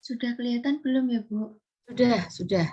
Sudah kelihatan belum ya, Bu? Sudah.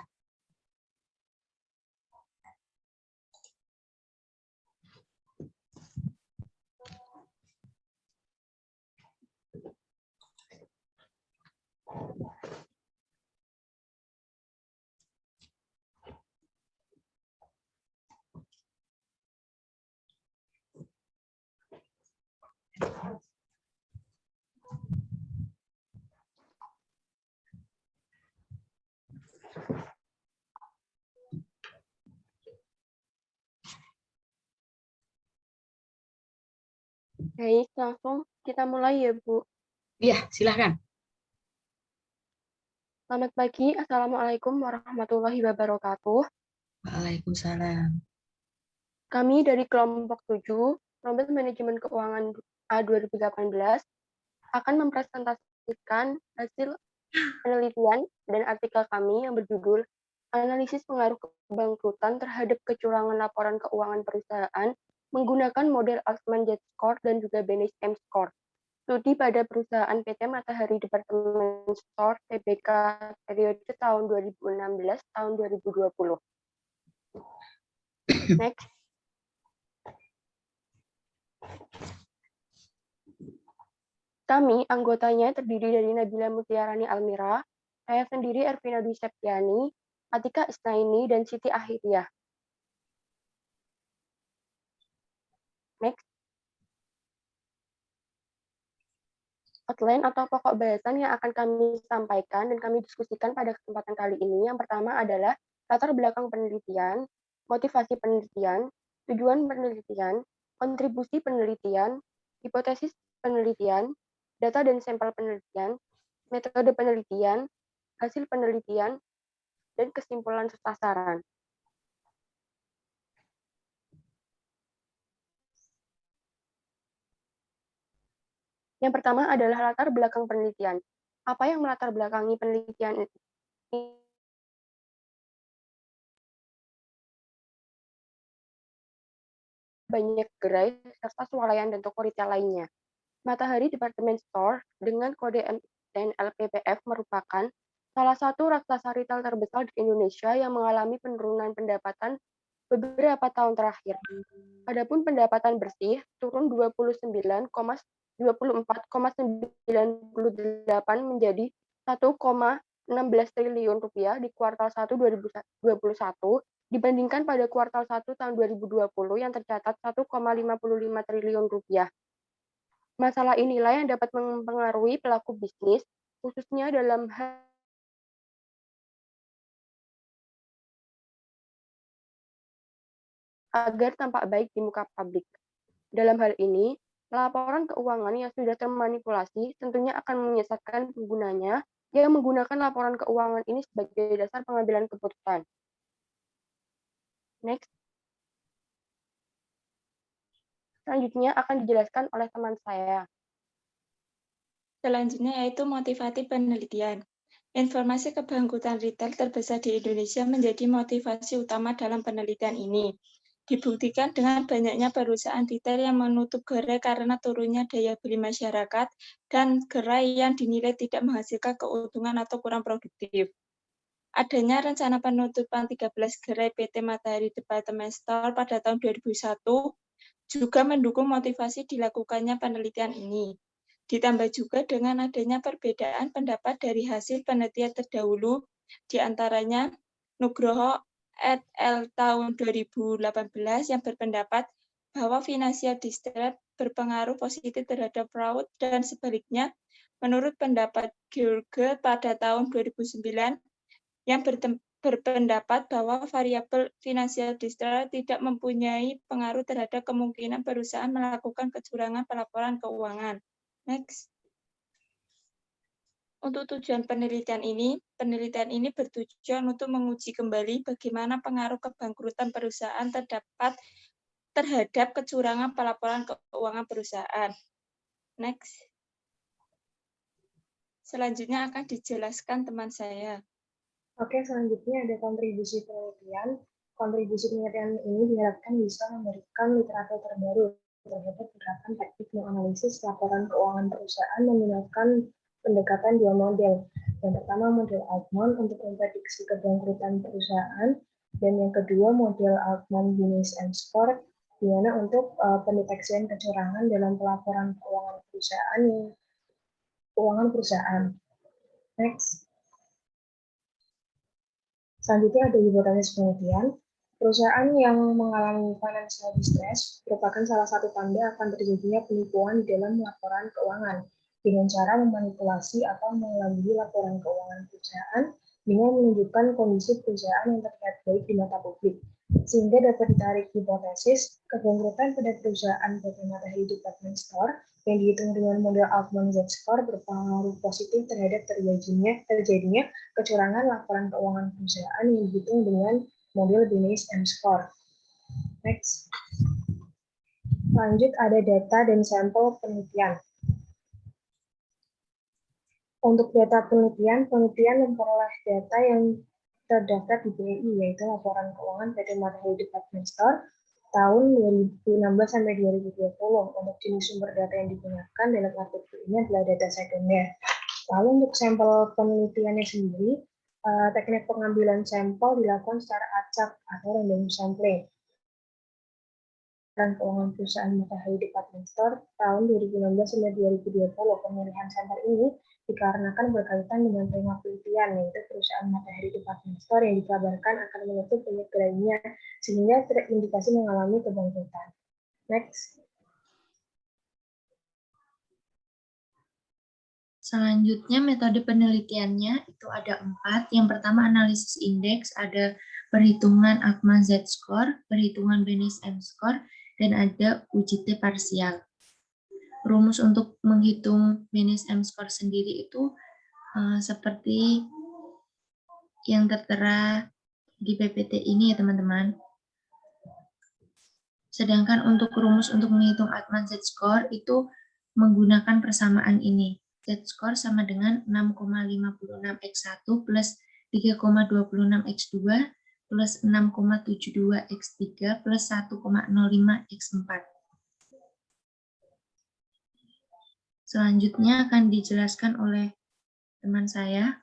Baik, langsung kita mulai ya, Bu. Iya, silahkan. Selamat pagi, Assalamualaikum warahmatullahi wabarakatuh. Waalaikumsalam. Kami dari kelompok 7, Robot Manajemen Keuangan A 2018, akan mempresentasikan hasil penelitian dan artikel kami yang berjudul Analisis Pengaruh Kebangkrutan Terhadap Kecurangan Laporan Keuangan Perusahaan menggunakan model Altman Z-Score dan juga Beneš M-Score. Studi pada perusahaan PT Matahari Departemen Store Tbk periode tahun 2016 tahun 2020. Next. Kami, anggotanya terdiri dari Nabila Mutiarani Almira, saya sendiri Ervina Dwi Septiani, Atika Isnaini, dan Siti Ahiriyah. Next. Outline atau pokok bahasan yang akan kami sampaikan dan kami diskusikan pada kesempatan kali ini. Yang pertama adalah latar belakang penelitian, motivasi penelitian, tujuan penelitian, kontribusi penelitian, hipotesis penelitian, data dan sampel penelitian, metode penelitian, hasil penelitian, dan kesimpulan serta saran. Yang pertama adalah latar belakang penelitian. Apa yang melatar belakangi penelitian ini? Banyak gerai serta swalayan dan toko retail lainnya. Matahari Department Store dengan kode MIN LPPF merupakan salah satu raksasa retail terbesar di Indonesia yang mengalami penurunan pendapatan beberapa tahun terakhir. Adapun pendapatan bersih turun 24,98 menjadi 1,16 triliun rupiah di kuartal 1 2021 dibandingkan pada kuartal 1 tahun 2020 yang tercatat 1,55 triliun rupiah. Masalah inilah yang dapat mempengaruhi pelaku bisnis, khususnya dalam hal agar tampak baik di muka publik. Dalam hal ini, laporan keuangan yang sudah termanipulasi tentunya akan menyesatkan penggunanya yang menggunakan laporan keuangan ini sebagai dasar pengambilan keputusan. Next. Selanjutnya akan dijelaskan oleh teman saya. Selanjutnya yaitu motivasi penelitian. Informasi kebangkrutan retail terbesar di Indonesia menjadi motivasi utama dalam penelitian ini. Dibuktikan dengan banyaknya perusahaan retail yang menutup gerai karena turunnya daya beli masyarakat dan gerai yang dinilai tidak menghasilkan keuntungan atau kurang produktif. Adanya rencana penutupan 13 gerai PT Matahari Department Store pada tahun 2001 juga mendukung motivasi dilakukannya penelitian ini. Ditambah juga dengan adanya perbedaan pendapat dari hasil penelitian terdahulu, diantaranya Nugroho et al. Tahun 2018 yang berpendapat bahwa financial distress berpengaruh positif terhadap fraud dan sebaliknya, menurut pendapat George pada tahun 2009 yang berpendapat bahwa variabel financial distress tidak mempunyai pengaruh terhadap kemungkinan perusahaan melakukan kecurangan pelaporan keuangan. Next. Untuk tujuan penelitian ini bertujuan untuk menguji kembali bagaimana pengaruh kebangkrutan perusahaan terhadap kecurangan pelaporan keuangan perusahaan. Next. Selanjutnya akan dijelaskan teman saya. Oke, selanjutnya ada kontribusi penelitian. Kontribusi penelitian ini diharapkan bisa memberikan literatur terbaru terhadap penerapan teknik menganalisis laporan keuangan perusahaan menggunakan pendekatan dua model. Yang pertama model Altman untuk memprediksi kebangkrutan perusahaan, dan yang kedua model Altman-Binnis M-Score, di mana untuk pendeteksian kecurangan dalam pelaporan keuangan perusahaan. Next. Selanjutnya ada hipotesis penelitian. Perusahaan yang mengalami financial distress merupakan salah satu tanda akan terjadinya penipuan dalam laporan keuangan dengan cara memanipulasi atau mengelabui laporan keuangan perusahaan dengan menunjukkan kondisi perusahaan yang terlihat baik di mata publik. Sehingga dapat ditarik hipotesis kebangkrutan pada perusahaan PT Matahari Department Store yang dihitung dengan model Altman Z-score berpengaruh positif terhadap terjadinya kecurangan laporan keuangan perusahaan yang dihitung dengan model Binnis M-score. Next. Lanjut ada data dan sampel penelitian. Untuk data penelitian memperoleh data yang terdaftar di BI, yaitu laporan keuangan PT Matahari Department Store tahun 2016 sampai 2020. Untuk jenis sumber data yang digunakan dalam artikel ini adalah data sekunder. Lalu untuk sampel penelitiannya sendiri, teknik pengambilan sampel dilakukan secara acak atau random sampling. Dan keuangan perusahaan Matahari Department Store tahun 2016 sampai 2020. Pemilihan sampel ini dikarenakan berkaitan dengan tema penelitian, yaitu perusahaan Matahari Department Store yang dikabarkan akan menutup banyak gerainya sehingga terindikasi mengalami kebangkrutan. Next. Selanjutnya metode penelitiannya itu ada 4. Yang pertama analisis indeks, ada perhitungan Altman Z-score, perhitungan Binnis M-score, dan ada uji T parsial. Rumus untuk menghitung Binnis M-score sendiri itu seperti yang tertera di PPT ini ya teman-teman. Sedangkan untuk rumus untuk menghitung Altman Z-score itu menggunakan persamaan ini. Z-score sama dengan 6,56x1 plus 3,26x2 plus 6,72x3 plus 1,05x4. Selanjutnya akan dijelaskan oleh teman saya.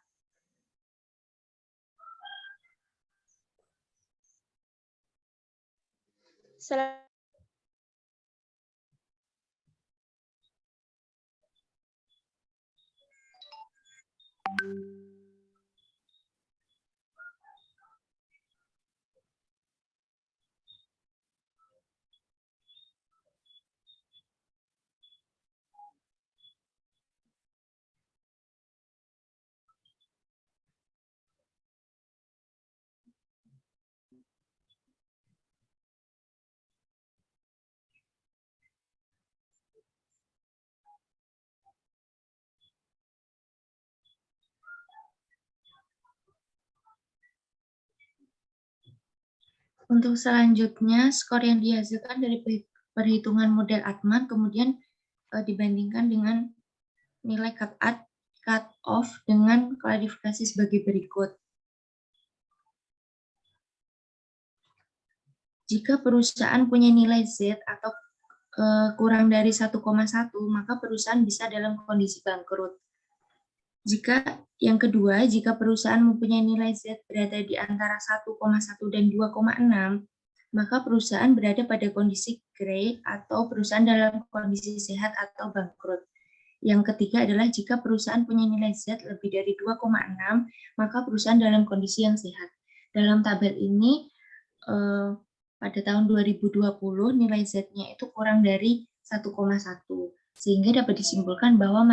Untuk selanjutnya, skor yang dihasilkan dari perhitungan model Altman kemudian dibandingkan dengan nilai cut-off dengan klarifikasi sebagai berikut. Jika perusahaan punya nilai Z atau kurang dari 1,1, maka perusahaan bisa dalam kondisi bangkrut. Yang kedua, jika perusahaan mempunyai nilai Z berada di antara 1,1 dan 2,6, maka perusahaan berada pada kondisi gray atau perusahaan dalam kondisi sehat atau bangkrut. Yang ketiga adalah jika perusahaan punya nilai Z lebih dari 2,6, maka perusahaan dalam kondisi yang sehat. Dalam tabel ini, pada tahun 2020 nilai Z-nya itu kurang dari 1,1. Sehingga dapat disimpulkan bahwa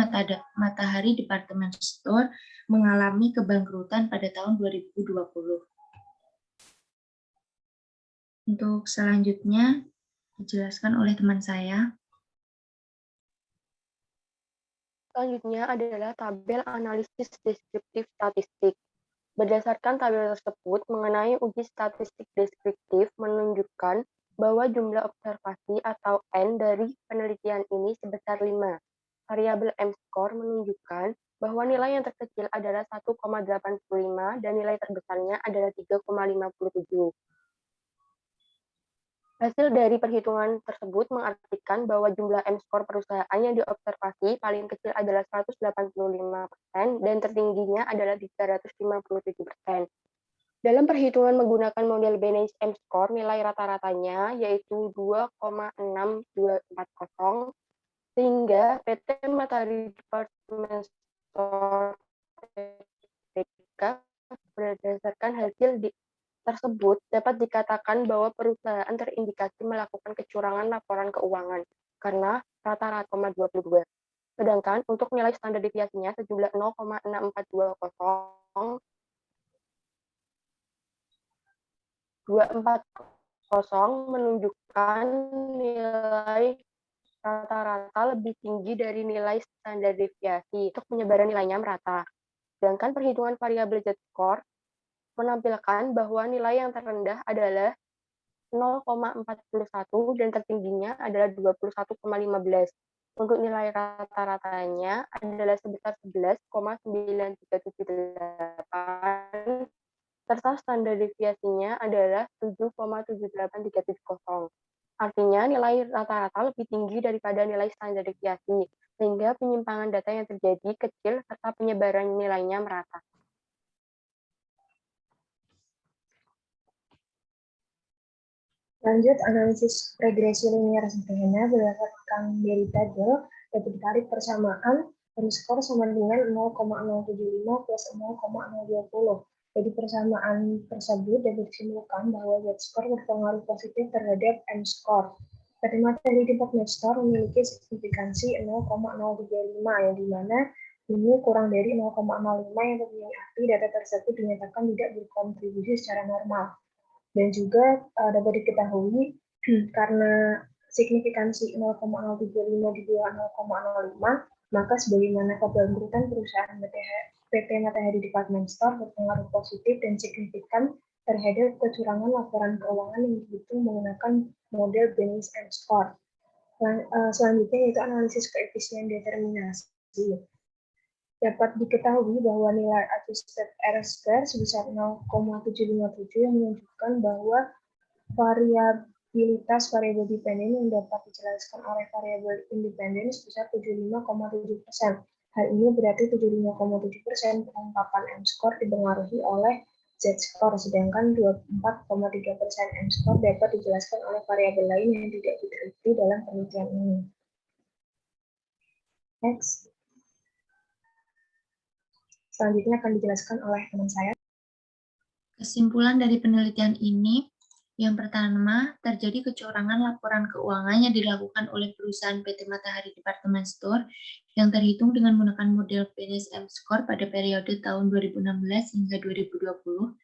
Matahari Department Store mengalami kebangkrutan pada tahun 2020. Untuk selanjutnya dijelaskan oleh teman saya. Selanjutnya adalah tabel analisis deskriptif statistik. Berdasarkan tabel tersebut, mengenai uji statistik deskriptif menunjukkan bahwa jumlah observasi atau N dari penelitian ini sebesar 5. Variabel M-score menunjukkan bahwa nilai yang terkecil adalah 1,85 dan nilai terbesarnya adalah 3,57. Hasil dari perhitungan tersebut mengartikan bahwa jumlah M-score perusahaan yang diobservasi paling kecil adalah 185% dan tertingginya adalah 357%. Dalam perhitungan menggunakan model Beneš M-score, nilai rata-ratanya yaitu 2,6240, sehingga PT Matahari Department Store berdasarkan hasil tersebut dapat dikatakan bahwa perusahaan terindikasi melakukan kecurangan laporan keuangan karena rata-rata 22. Sedangkan untuk nilai standar deviasinya sejumlah 0,6420 menunjukkan nilai rata-rata lebih tinggi dari nilai standar deviasi untuk penyebaran nilainya merata. Sedangkan perhitungan variabel Z-score menampilkan bahwa nilai yang terendah adalah 0,41 dan tertingginya adalah 21,15. Untuk nilai rata-ratanya adalah sebesar 11,9378 serta standar deviasinya adalah 7,78370. Artinya nilai rata-rata lebih tinggi daripada nilai standar deviasi, sehingga penyimpangan data yang terjadi kecil serta penyebaran nilainya merata. Lanjut, analisis regresi linear sederhana berdasarkan dari tabel dapat ditarik persamaan M-score sama dengan 0,075 plus 0,020. Jadi persamaan tersebut dapat disimpulkan bahwa Z-score berpengaruh positif terhadap M-score. PT Matahari Department Store memiliki signifikansi 0,035 yang dimana ini kurang dari 0,05 yang mempunyai arti data tersebut dinyatakan tidak berkontribusi secara normal. Dan juga dapat diketahui karena signifikansi 0,035 di bawah 0,05, maka sebagaimana kebangkrutan perusahaan PT Matahari Department Store berpengaruh positif dan signifikan terhadap kecurangan laporan keuangan yang dihitung menggunakan model Beneš M-score. Selanjutnya yaitu analisis koefisien determinasi. Dapat diketahui bahwa nilai adjusted R-square sebesar 0,757 yang menunjukkan bahwa variabilitas variabel dependen yang dapat dijelaskan oleh variabel independen sebesar 75,7%. Hal ini berarti 75,7% pengungkapan M-score dipengaruhi oleh Z-score, sedangkan 24,3% M-score dapat dijelaskan oleh variabel lain yang tidak diteliti dalam penelitian ini. Next. Selanjutnya akan dijelaskan oleh teman saya. Kesimpulan dari penelitian ini, yang pertama, terjadi kecurangan laporan keuangan yang dilakukan oleh perusahaan PT Matahari Department Store yang terhitung dengan menggunakan model Beneš M-score pada periode tahun 2016 hingga 2020.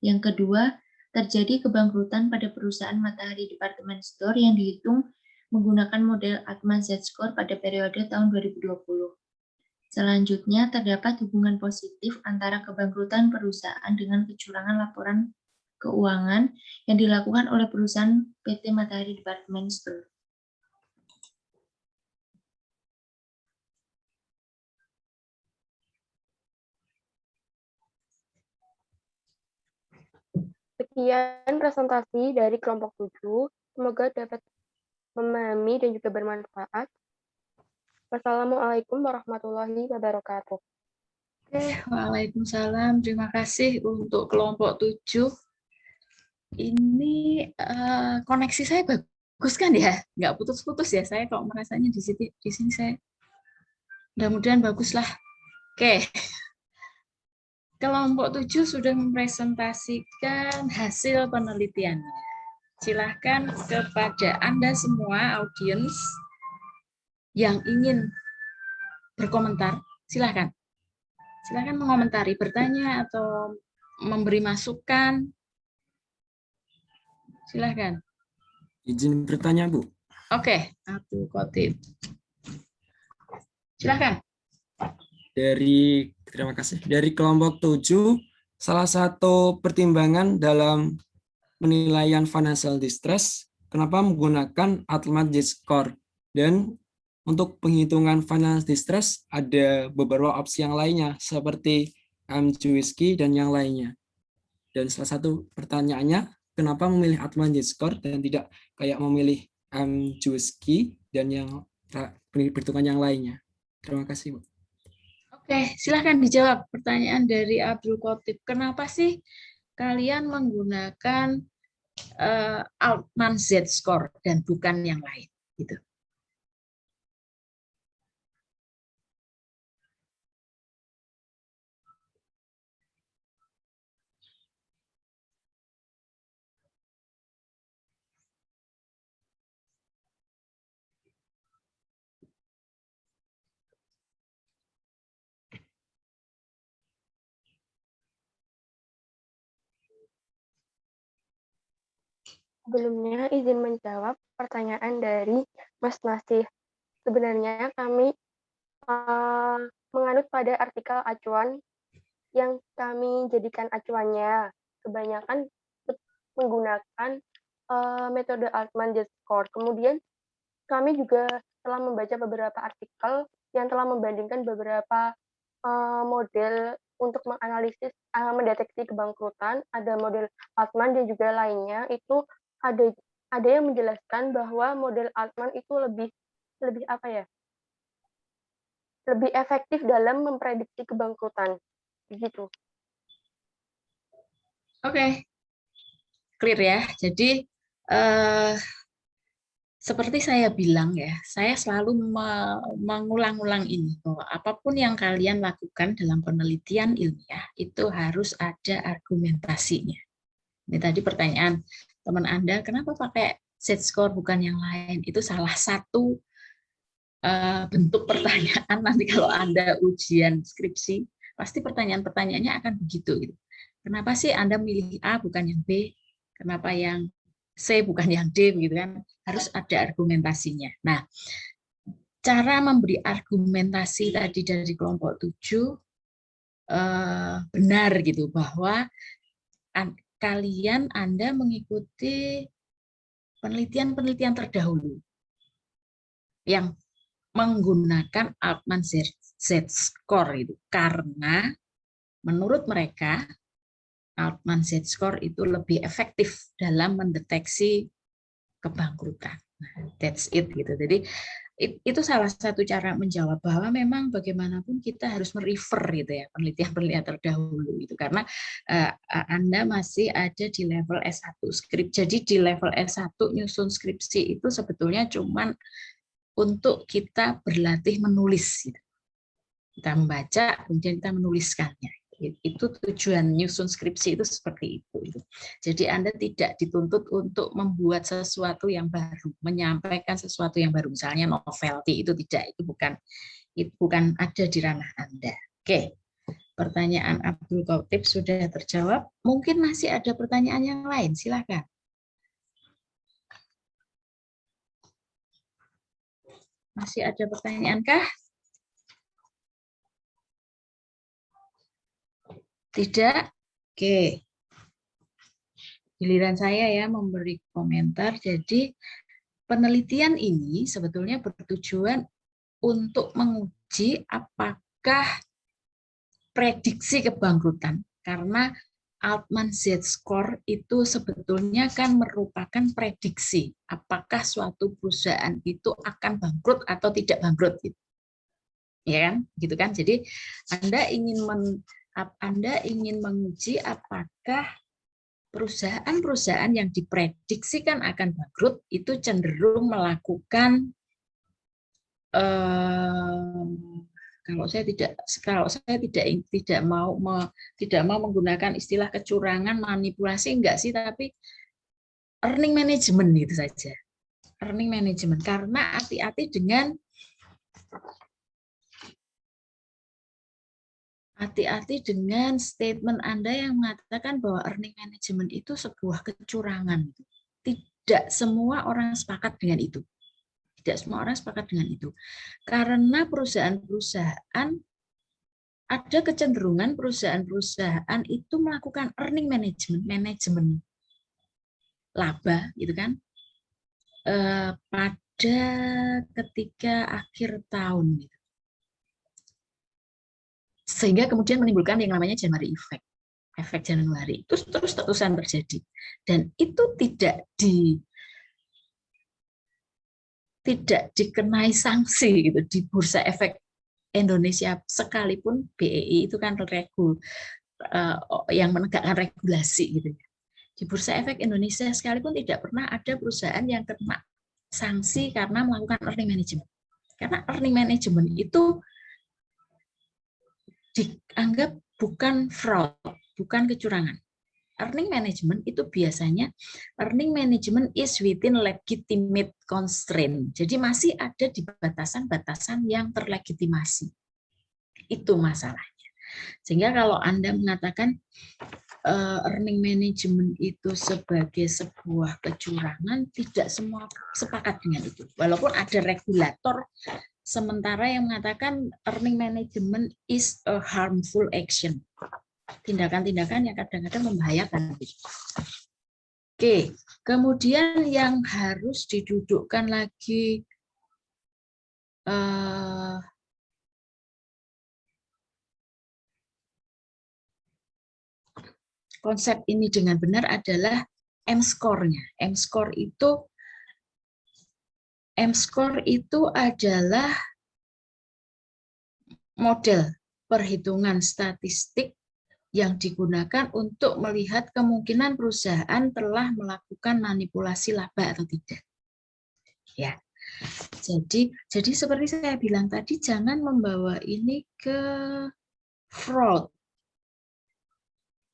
Yang kedua, terjadi kebangkrutan pada perusahaan Matahari Department Store yang dihitung menggunakan model Altman Z-score pada periode tahun 2020. Selanjutnya, terdapat hubungan positif antara kebangkrutan perusahaan dengan kecurangan laporan keuangan yang dilakukan oleh perusahaan PT Matahari Department Store. Sekian presentasi dari kelompok 7. Semoga dapat memahami dan juga bermanfaat. Wassalamualaikum warahmatullahi wabarakatuh. Oke, waalaikumsalam. Terima kasih untuk kelompok 7. Ini koneksi saya bagus kan ya? Nggak putus-putus ya? Saya kok merasanya di sini saya mudah-mudahan bagus lah. Oke. Kelompok 7 sudah mempresentasikan hasil penelitiannya. Silahkan kepada Anda semua audiens yang ingin berkomentar, silahkan. Silahkan mengomentari, bertanya atau memberi masukan. Silahkan. Izin bertanya, Bu. Oke, Abdul Khotib. Silahkan. Terima kasih. Dari kelompok 7, salah satu pertimbangan dalam penilaian financial distress, kenapa menggunakan Altman Z-score? Dan untuk penghitungan financial distress ada beberapa opsi yang lainnya seperti McCloskey dan yang lainnya. Dan salah satu pertanyaannya, kenapa memilih Altman Z-score dan tidak kayak memilih Juski dan yang perhitungan yang lainnya. Terima kasih, Bu. Oke, silahkan dijawab pertanyaan dari Abdul Qotib. Kenapa sih kalian menggunakan Altman Z-score dan bukan yang lain? Gitu. Sebelumnya izin menjawab pertanyaan dari Mas Nasih. Sebenarnya kami menganut pada artikel acuan yang kami jadikan acuannya. Kebanyakan menggunakan metode Altman Z-score. Kemudian kami juga telah membaca beberapa artikel yang telah membandingkan beberapa model untuk menganalisis, mendeteksi kebangkrutan. Ada model Altman dan juga lainnya. Itu ada yang menjelaskan bahwa model Altman itu lebih apa ya? Lebih efektif dalam memprediksi kebangkrutan. Begitu. Oke. Clear ya. Jadi seperti saya bilang ya, saya selalu mengulang-ulang ini bahwa apapun yang kalian lakukan dalam penelitian ilmiah itu harus ada argumentasinya. Ini tadi pertanyaan teman Anda, kenapa pakai Z-score bukan yang lain? Itu salah satu bentuk pertanyaan nanti kalau Anda ujian skripsi, pasti pertanyaan-pertanyaannya akan begitu. Gitu. Kenapa sih Anda milih A bukan yang B? Kenapa yang C bukan yang D? Begitu kan? Harus ada argumentasinya. Nah, cara memberi argumentasi tadi dari kelompok 7 benar gitu bahwa kalian Anda mengikuti penelitian-penelitian terdahulu yang menggunakan Altman Z-score itu karena menurut mereka Altman Z-score itu lebih efektif dalam mendeteksi kebangkrutan. Nah, that's it gitu. Jadi itu salah satu cara menjawab bahwa memang bagaimanapun kita harus merefer gitu ya penelitian-penelitian terdahulu itu karena Anda masih ada di level S1 skrip. Jadi di level S1 nyusun skripsi itu sebetulnya cuman untuk kita berlatih menulis gitu. Kita membaca kemudian kita menuliskannya. Itu tujuan nyusun skripsi itu seperti itu. Jadi Anda tidak dituntut untuk membuat sesuatu yang baru, menyampaikan sesuatu yang baru, misalnya novel, itu tidak, itu bukan ada di ranah Anda. Oke, pertanyaan Abdul Qotib sudah terjawab. Mungkin masih ada pertanyaan yang lain, silakan. Masih ada pertanyaan kah? Tidak? Oke. Giliran saya ya memberi komentar. Jadi penelitian ini sebetulnya bertujuan untuk menguji apakah prediksi kebangkrutan. Karena Altman Z-score itu sebetulnya kan merupakan prediksi apakah suatu perusahaan itu akan bangkrut atau tidak bangkrut. Ya kan? Gitu kan? Jadi Anda ingin menguji apakah perusahaan-perusahaan yang diprediksikan akan bangkrut itu cenderung melakukan kalau saya tidak mau menggunakan istilah kecurangan, manipulasi enggak sih, tapi earning management itu saja. Earning management karena hati-hati dengan statement Anda yang mengatakan bahwa earning management itu sebuah kecurangan. Tidak semua orang sepakat dengan itu. Tidak semua orang sepakat dengan itu. Karena perusahaan-perusahaan, ada kecenderungan perusahaan-perusahaan itu melakukan earning management, manajemen laba, gitu kan, pada ketika akhir tahun. Gitu. Sehingga kemudian menimbulkan yang namanya January effect. efek Januari itu terus-terusan terjadi, dan itu tidak dikenai sanksi gitu di Bursa Efek Indonesia, sekalipun BEI itu kan yang menegakkan regulasi gitu. Di Bursa Efek Indonesia sekalipun tidak pernah ada perusahaan yang kena sanksi karena melakukan earning management. Karena earning management itu dianggap bukan fraud, bukan kecurangan. Earning management itu biasanya earning management is within legitimate constraint. Jadi masih ada di batasan-batasan yang terlegitimasi. Itu masalahnya. Sehingga kalau Anda mengatakan earning management itu sebagai sebuah kecurangan, tidak semua sepakat dengan itu. Walaupun ada regulator sementara yang mengatakan earning management is a harmful action. Tindakan-tindakan yang kadang-kadang membahayakan. Oke, kemudian yang harus didudukkan lagi konsep ini dengan benar adalah M-score-nya. M-score itu adalah model perhitungan statistik yang digunakan untuk melihat kemungkinan perusahaan telah melakukan manipulasi laba atau tidak. Ya. Jadi seperti saya bilang tadi, jangan membawa ini ke fraud,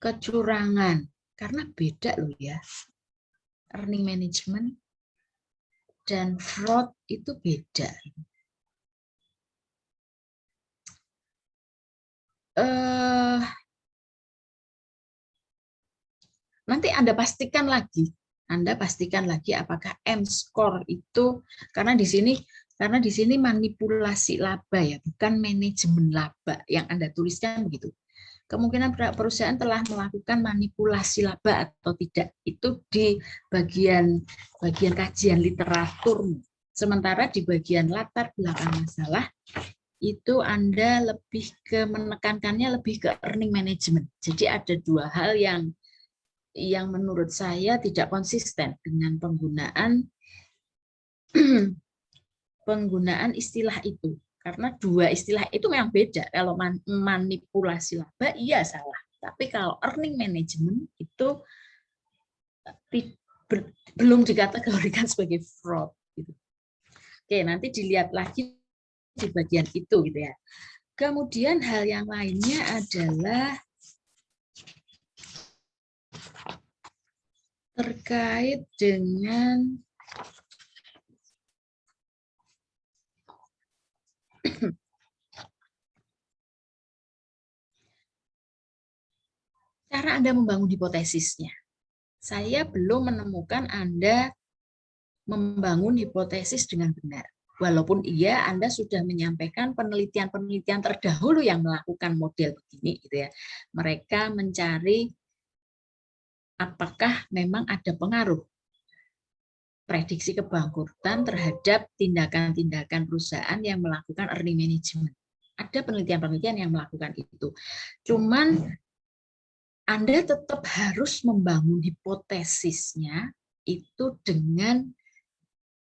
kecurangan, karena beda loh ya. Earning management dan fraud itu beda. Nanti Anda pastikan lagi apakah M-score itu, karena di sini manipulasi laba ya, bukan manajemen laba yang Anda tuliskan begitu. Kemungkinan perusahaan telah melakukan manipulasi laba atau tidak itu di bagian kajian literatur. Sementara di bagian latar belakang masalah itu Anda lebih ke menekankannya lebih ke earning management. Jadi ada dua hal yang menurut saya tidak konsisten dengan penggunaan istilah itu. Karena dua istilah itu memang beda. Kalau manipulasi laba, iya salah. Tapi kalau earning management itu belum dikategorikan sebagai fraud. Gitu. Oke, nanti dilihat lagi di bagian itu gitu ya. Kemudian hal yang lainnya adalah terkait dengan cara Anda membangun hipotesisnya. Saya belum menemukan Anda membangun hipotesis dengan benar. Walaupun iya Anda sudah menyampaikan penelitian-penelitian terdahulu yang melakukan model begini gitu ya. Mereka mencari apakah memang ada pengaruh prediksi kebangkrutan terhadap tindakan-tindakan perusahaan yang melakukan earning management. Ada penelitian-penelitian yang melakukan itu. Cuman Anda tetap harus membangun hipotesisnya itu dengan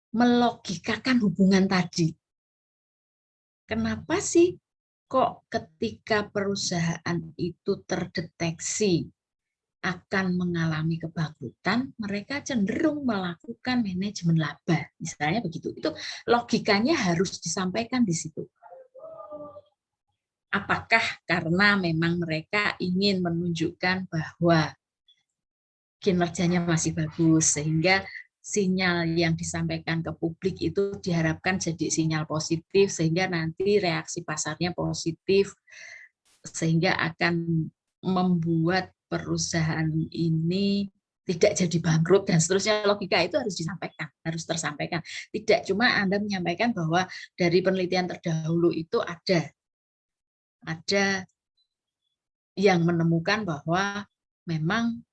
melogikakan hubungan tadi. Kenapa sih kok ketika perusahaan itu terdeteksi akan mengalami kebangkrutan, mereka cenderung melakukan manajemen laba, misalnya begitu. Itu logikanya harus disampaikan di situ. Apakah karena memang mereka ingin menunjukkan bahwa kinerjanya masih bagus, sehingga sinyal yang disampaikan ke publik itu diharapkan jadi sinyal positif, sehingga nanti reaksi pasarnya positif, sehingga akan membuat perusahaan ini tidak jadi bangkrut dan seterusnya. Logika itu harus disampaikan, harus tersampaikan. Tidak cuma Anda menyampaikan bahwa dari penelitian terdahulu itu ada yang menemukan bahwa memang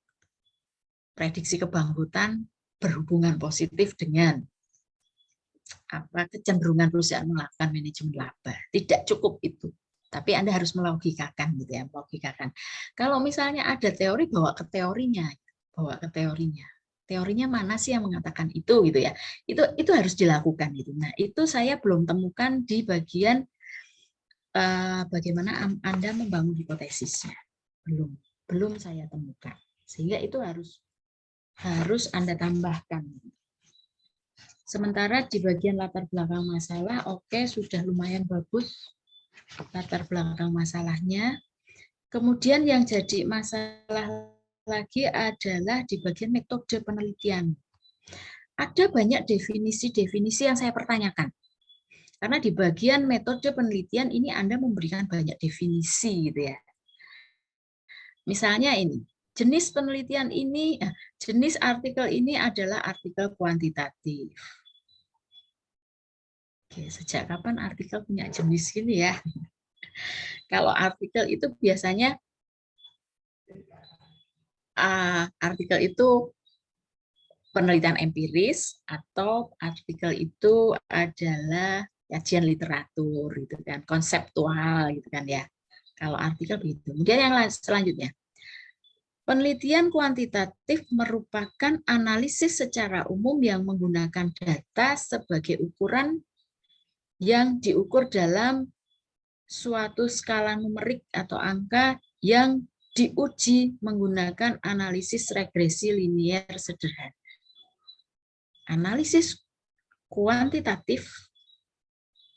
prediksi kebangkrutan berhubungan positif dengan kecenderungan perusahaan melakukan manajemen laba. Tidak cukup itu. Tapi Anda harus melogikakan gitu ya, melogikakan. Kalau misalnya ada teori, bawa ke teorinya, Teorinya mana sih yang mengatakan itu gitu ya? Itu harus dilakukan gitu. Nah, itu saya belum temukan di bagian bagaimana Anda membangun hipotesisnya. Belum saya temukan. Sehingga itu harus Anda tambahkan. Sementara di bagian latar belakang masalah, oke, sudah lumayan bagus latar belakang masalahnya. Kemudian yang jadi masalah lagi adalah di bagian metode penelitian. Ada banyak definisi-definisi yang saya pertanyakan. Karena di bagian metode penelitian ini Anda memberikan banyak definisi gitu ya. Misalnya ini, jenis penelitian ini, jenis artikel ini adalah artikel kuantitatif. Oke, sejak kapan artikel punya jenis ini ya? Kalau artikel itu biasanya artikel itu penelitian empiris atau artikel itu adalah kajian literatur gitu kan, konseptual gitu kan ya. Kalau artikel begitu. Kemudian yang selanjutnya, penelitian kuantitatif merupakan analisis secara umum yang menggunakan data sebagai ukuran yang diukur dalam suatu skala numerik atau angka yang diuji menggunakan analisis regresi linier sederhana. Analisis kuantitatif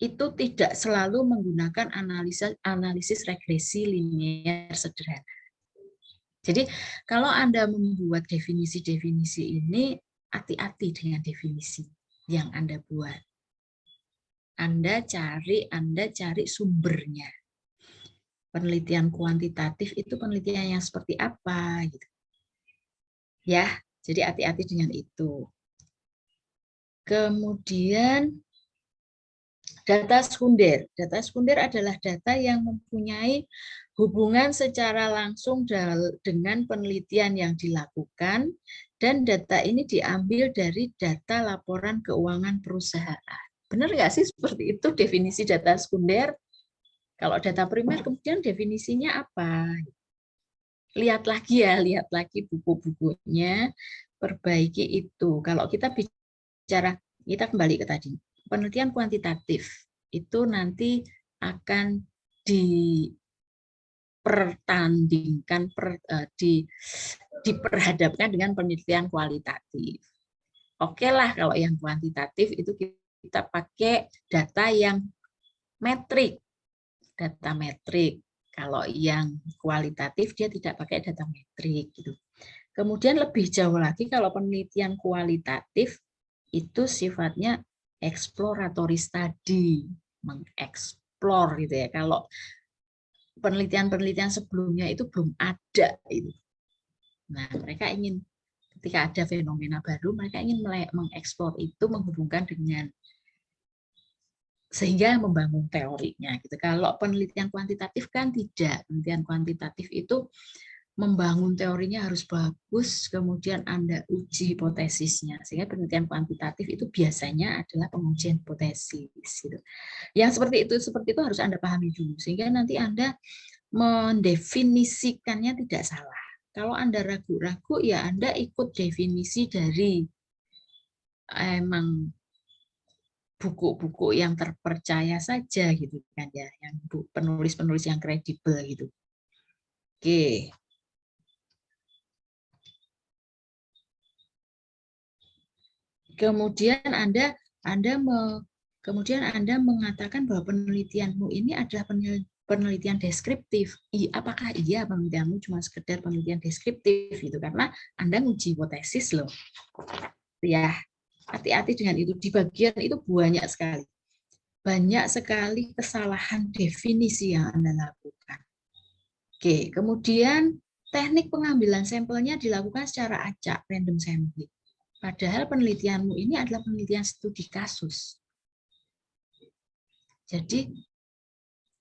itu tidak selalu menggunakan analisis regresi linier sederhana. Jadi kalau Anda membuat definisi-definisi ini, hati-hati dengan definisi yang Anda buat. Anda cari sumbernya. Penelitian kuantitatif itu penelitian yang seperti apa gitu. Ya, jadi hati-hati dengan itu. Kemudian data sekunder. Data sekunder adalah data yang mempunyai hubungan secara langsung dengan penelitian yang dilakukan, dan data ini diambil dari data laporan keuangan perusahaan. Benar nggak sih seperti itu definisi data sekunder? Kalau data primer kemudian definisinya apa? Lihat lagi buku-bukunya, perbaiki itu. Kalau kita bicara, kita kembali ke tadi, penelitian kuantitatif itu nanti akan dipertandingkan, diperhadapkan dengan penelitian kualitatif. Oke lah kalau yang kuantitatif itu kita pakai data yang metrik, data metrik. Kalau yang kualitatif dia tidak pakai data metrik gitu. Kemudian lebih jauh lagi kalau penelitian kualitatif itu sifatnya exploratory study, mengeksplor gitu ya. Kalau penelitian-penelitian sebelumnya itu belum ada itu. Nah, mereka ingin ketika ada fenomena baru, mereka ingin mengeksplor itu, menghubungkan dengan sehingga membangun teorinya gitu. Kalau penelitian kuantitatif kan tidak. Penelitian kuantitatif itu membangun teorinya harus bagus, kemudian Anda uji hipotesisnya. Sehingga penelitian kuantitatif itu biasanya adalah pengujian hipotesis gitu. Yang seperti itu harus Anda pahami dulu sehingga nanti Anda mendefinisikannya tidak salah. Kalau Anda ragu-ragu, ya Anda ikut definisi dari emang buku-buku yang terpercaya saja gitu kan ya, yang penulis-penulis yang kredibel gitu. Oke. Kemudian Anda mengatakan bahwa penelitianmu ini adalah penelitian deskriptif. Apakah iya penelitianmu cuma sekedar penelitian deskriptif gitu? Karena Anda nguji hipotesis loh. Ya, hati-hati dengan itu. Di bagian itu banyak sekali kesalahan definisi yang Anda lakukan. Oke, kemudian teknik pengambilan sampelnya dilakukan secara acak, random sampling. Padahal penelitianmu ini adalah penelitian studi kasus. Jadi,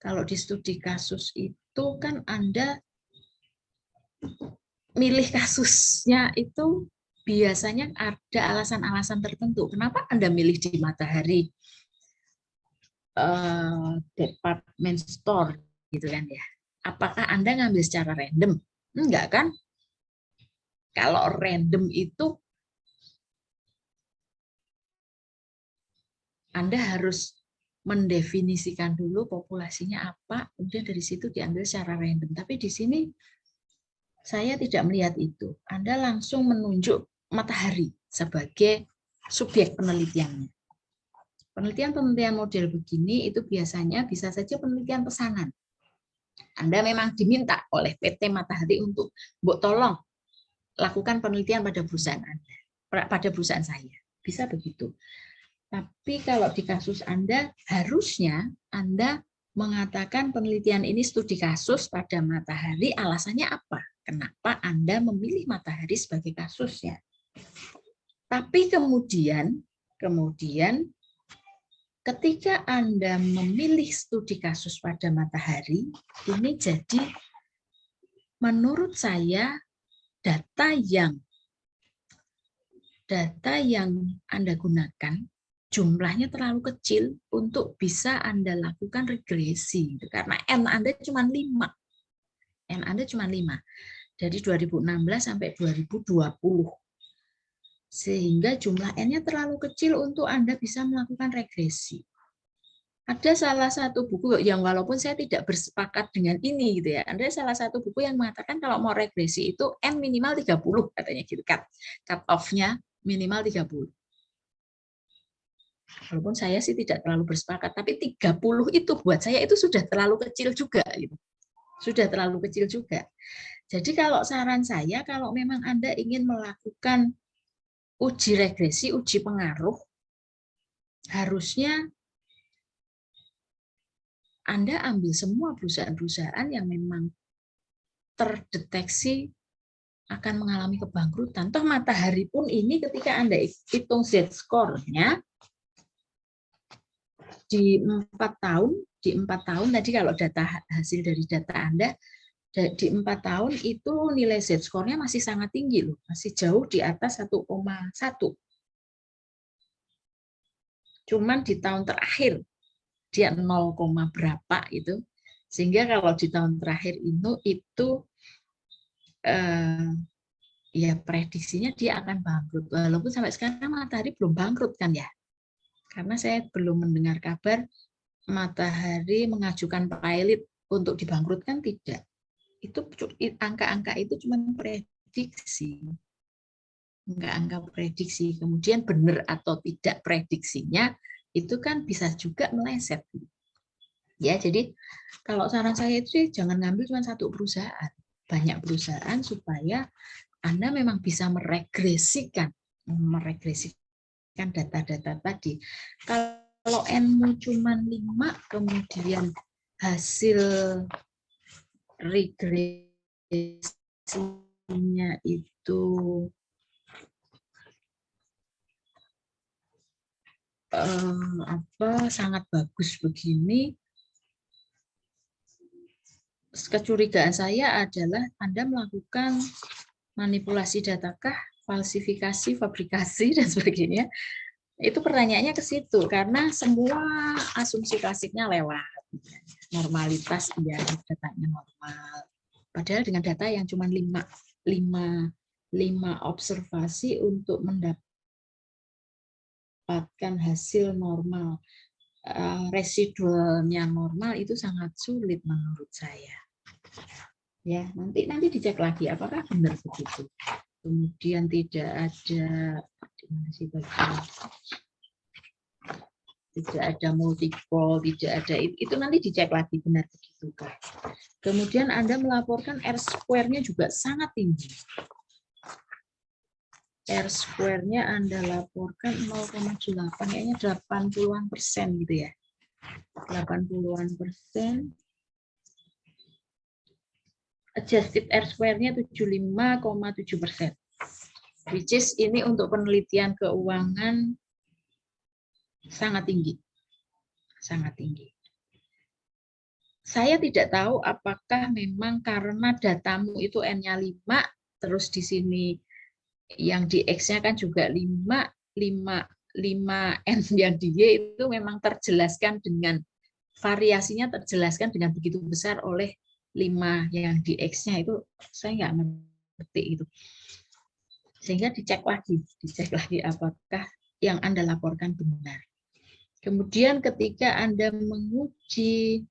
kalau di studi kasus itu kan Anda milih kasusnya itu biasanya ada alasan-alasan tertentu. Kenapa Anda milih di Matahari Department Store gitu kan ya. Apakah Anda ngambil secara random? Enggak kan? Kalau random itu Anda harus mendefinisikan dulu populasinya apa, kemudian dari situ diambil secara random. Tapi di sini saya tidak melihat itu. Anda langsung menunjuk matahari sebagai subjek penelitiannya. Penelitian-penelitian model begini itu biasanya bisa saja penelitian pesanan. Anda memang diminta oleh PT Matahari untuk, "Mbok tolong lakukan penelitian pada perusahaan Anda, pada perusahaan saya." Bisa begitu. Tapi kalau di kasus Anda, harusnya Anda mengatakan penelitian ini studi kasus pada Matahari, alasannya apa? Kenapa Anda memilih Matahari sebagai kasusnya? Tapi kemudian ketika Anda memilih studi kasus pada Matahari, ini jadi menurut saya data yang Anda gunakan jumlahnya terlalu kecil untuk bisa Anda lakukan regresi. Karena N Anda cuma 5. N Anda cuma 5. Dari 2016 sampai 2020. Sehingga jumlah N-nya terlalu kecil untuk Anda bisa melakukan regresi. Ada salah satu buku yang walaupun saya tidak bersepakat dengan ini gitu ya. Ada salah satu buku yang mengatakan kalau mau regresi itu N minimal 30 katanya gitu kan. Cut off-nya minimal 30. Walaupun saya sih tidak terlalu bersepakat, tapi 30 itu buat saya itu sudah terlalu kecil juga gitu. Sudah terlalu kecil juga. Jadi kalau saran saya kalau memang Anda ingin melakukan uji regresi, uji pengaruh, harusnya Anda ambil semua perusahaan-perusahaan yang memang terdeteksi akan mengalami kebangkrutan. Toh Matahari pun ini ketika Anda hitung Z-score-nya di 4 tahun tadi kalau hasil dari data Anda di 4 tahun itu nilai Z-score-nya masih sangat tinggi loh, masih jauh di atas 1,1. Cuman di tahun terakhir dia 0, berapa itu, sehingga kalau di tahun terakhir itu ya prediksinya dia akan bangkrut. Walaupun sampai sekarang Matahari belum bangkrut kan ya, karena saya belum mendengar kabar Matahari mengajukan pilot untuk dibangkrutkan, tidak. Itu angka-angka itu cuma prediksi, enggak angka prediksi. Kemudian benar atau tidak prediksinya itu kan bisa juga meleset. Ya, jadi kalau saran saya itu jangan ngambil cuma satu perusahaan, banyak perusahaan supaya Anda memang bisa meregresikan data-data tadi. Kalau N-mu cuma 5, kemudian hasil regresinya itu sangat bagus begini, kecurigaan saya adalah Anda melakukan manipulasi datakah, falsifikasi, fabrikasi dan sebagainya. Itu pertanyaannya ke situ karena semua asumsi klasiknya lewat. Normalitas ya, datanya normal. Padahal dengan data yang cuma 5 observasi untuk mendapatkan hasil normal, residualnya normal itu sangat sulit menurut saya. Ya, nanti dicek lagi apakah benar begitu. Kemudian tidak ada multiple, tidak ada itu nanti dicek lagi benar begitu kan. Kemudian Anda melaporkan R-square-nya juga sangat tinggi. R-square-nya Anda laporkan 0,8, kayaknya 80-an% gitu ya. 80-an%. Adjusted R-square-nya 75,7%. Which is ini untuk penelitian keuangan sangat tinggi. Sangat tinggi. Saya tidak tahu apakah memang karena datamu itu N-nya 5, terus di sini yang di X-nya kan juga 5 N yang di Y itu memang terjelaskan dengan variasinya terjelaskan dengan begitu besar oleh 5 yang di X-nya itu saya nggak ngerti itu. Sehingga dicek lagi apakah yang Anda laporkan benar. Kemudian ketika Anda menguji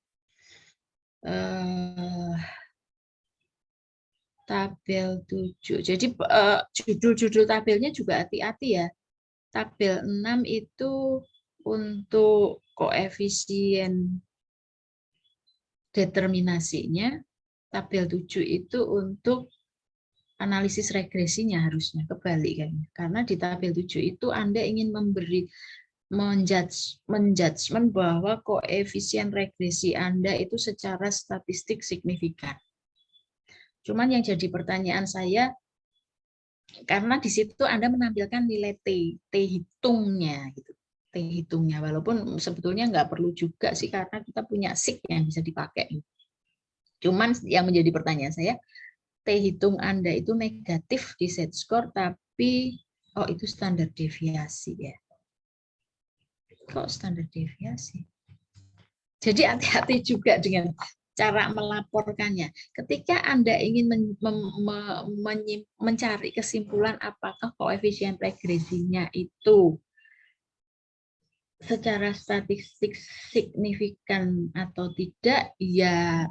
tabel 7, jadi judul-judul tabelnya juga hati-hati ya. Tabel 6 itu untuk koefisien determinasinya, tabel 7 itu untuk analisis regresinya, harusnya kebalik kan. Karena di tabel 7 itu Anda ingin menjudgment bahwa koefisien regresi Anda itu secara statistik signifikan. Cuman yang jadi pertanyaan saya, karena di situ Anda menampilkan nilai T hitungnya gitu. T hitungnya, walaupun sebetulnya nggak perlu juga sih karena kita punya sig yang bisa dipakai. Cuman yang menjadi pertanyaan saya, T hitung Anda itu negatif di set score, tapi itu standar deviasi ya. Kok standar deviasi? Jadi hati-hati juga dengan cara melaporkannya. Ketika Anda ingin mencari kesimpulan apakah koefisien regresinya itu secara statistik signifikan atau tidak, ya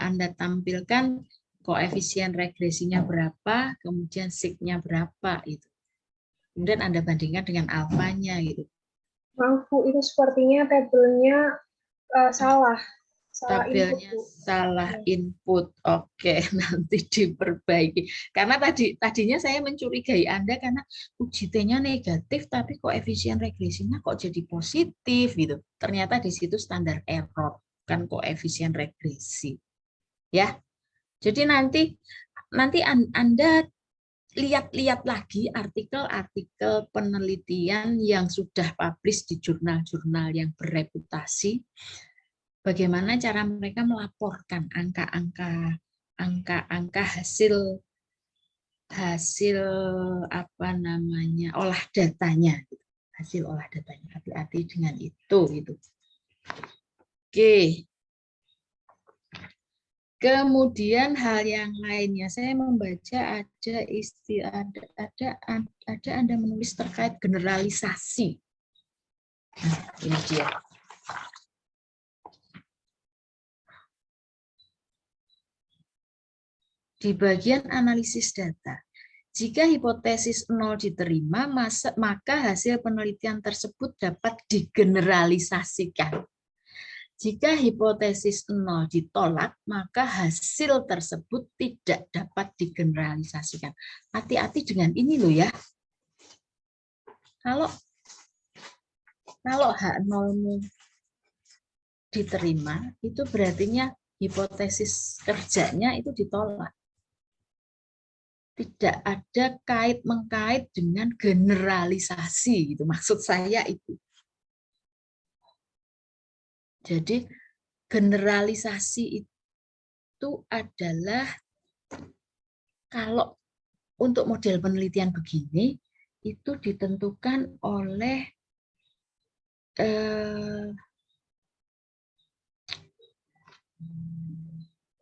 Anda tampilkan koefisien regresinya berapa, kemudian signya berapa itu. Kemudian Anda bandingkan dengan alfanya gitu. Maaf Bu, itu sepertinya tabelnya salah Tabelnya input, Bu. salah input. Oke, nanti diperbaiki. Karena tadinya saya mencurigai Anda karena uji T-nya negatif tapi koefisien regresinya kok jadi positif gitu. Ternyata di situ standar error, kan koefisien regresi. Ya. Jadi nanti Anda lihat lagi artikel-artikel penelitian yang sudah publish di jurnal-jurnal yang bereputasi. Bagaimana cara mereka melaporkan angka-angka hasil olah datanya, hasil olah datanya. Hati-hati dengan itu gitu. Oke. Kemudian hal yang lainnya, saya membaca ada Anda menulis terkait generalisasi. Nah, ini dia. Di bagian analisis data, jika hipotesis 0 diterima, maka hasil penelitian tersebut dapat digeneralisasikan. Jika hipotesis 0 ditolak, maka hasil tersebut tidak dapat digeneralisasikan. Hati-hati dengan ini loh ya. Kalau H0 diterima, itu berarti hipotesis kerjanya itu ditolak. Tidak ada kait-mengkait dengan generalisasi gitu. Maksud saya itu. Jadi generalisasi itu adalah kalau untuk model penelitian begini itu ditentukan oleh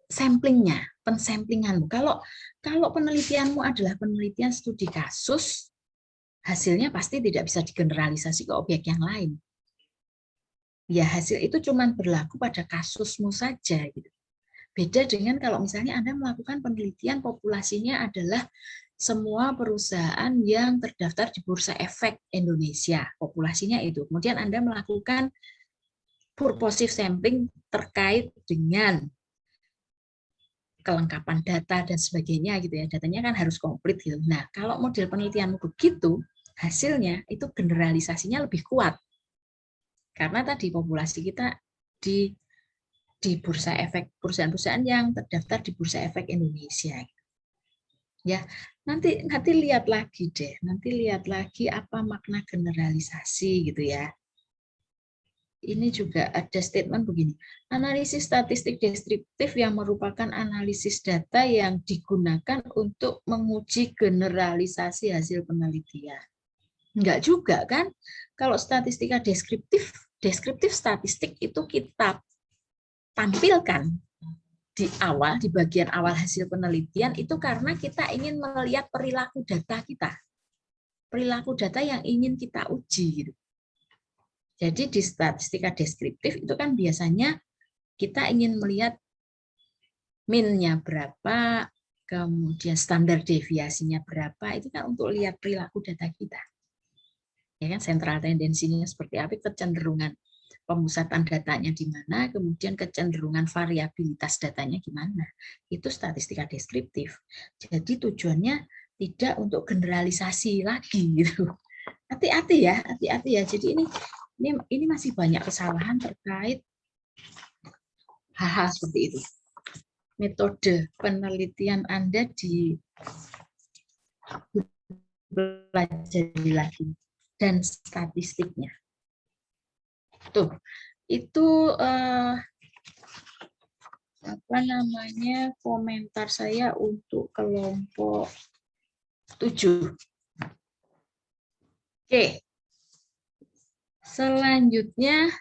samplingnya, pensamplinganmu. Kalau penelitianmu adalah penelitian studi kasus, hasilnya pasti tidak bisa digeneralisasi ke objek yang lain. Ya, hasil itu cuma berlaku pada kasusmu saja. Gitu. Beda dengan kalau misalnya Anda melakukan penelitian populasinya adalah semua perusahaan yang terdaftar di Bursa Efek Indonesia, populasinya itu. Kemudian Anda melakukan purposive sampling terkait dengan kelengkapan data dan sebagainya gitu ya. Datanya kan harus komplit gitu. Nah, kalau model penelitianmu begitu, hasilnya itu generalisasinya lebih kuat. Karena tadi populasi kita di Bursa Efek, perusahaan-perusahaan yang terdaftar di Bursa Efek Indonesia. Ya, nanti lihat lagi deh. Nanti lihat lagi apa makna generalisasi gitu ya. Ini juga ada statement begini. Analisis statistik deskriptif yang merupakan analisis data yang digunakan untuk menguji generalisasi hasil penelitian. Enggak juga kan? Kalau statistika deskriptif statistik itu kita tampilkan di awal, di bagian awal hasil penelitian itu karena kita ingin melihat perilaku data kita. Perilaku data yang ingin kita uji. Gitu. Jadi di statistika deskriptif itu kan biasanya kita ingin melihat min-nya berapa, kemudian standar deviasinya berapa, itu kan untuk lihat perilaku data kita. Ya kan, sentral tendensinya seperti apa, kecenderungan pemusatan datanya di mana, kemudian kecenderungan variabilitas datanya gimana. Itu statistika deskriptif. Jadi tujuannya tidak untuk generalisasi lagi gitu. Hati-hati ya, hati-hati ya. Jadi ini masih banyak kesalahan terkait hal-hal seperti itu. Metode penelitian Anda dipelajari lagi dan statistiknya. Tuh, itu apa namanya komentar saya untuk kelompok 7. Oke. Selanjutnya,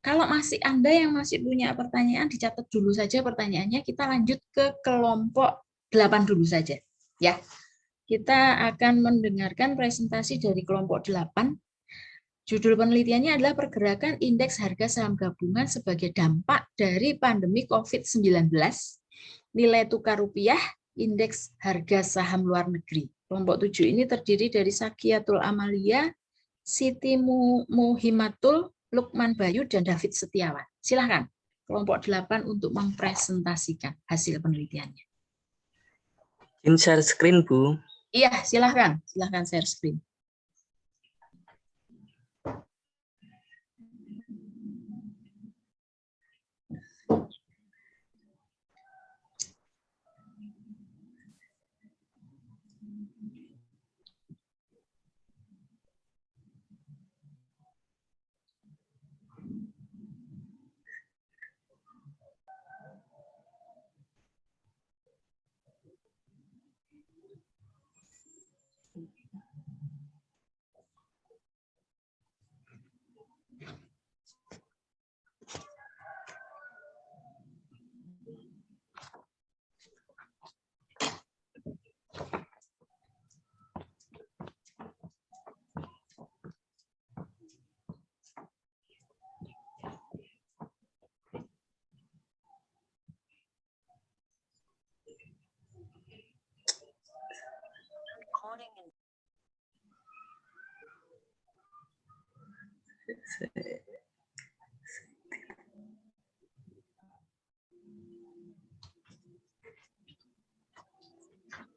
kalau Anda yang masih punya pertanyaan, dicatat dulu saja pertanyaannya. Kita lanjut ke kelompok 8 dulu saja. Ya, kita akan mendengarkan presentasi dari kelompok 8. Judul penelitiannya adalah pergerakan indeks harga saham gabungan sebagai dampak dari pandemi COVID-19, nilai tukar rupiah, indeks harga saham luar negeri. Kelompok 7 ini terdiri dari Sakiatul Amalia, Siti Muhimatul, Lukman Bayu, dan David Setiawan. Silakan kelompok 8 untuk mempresentasikan hasil penelitiannya. Izin share screen, Bu. Iya, silakan share screen.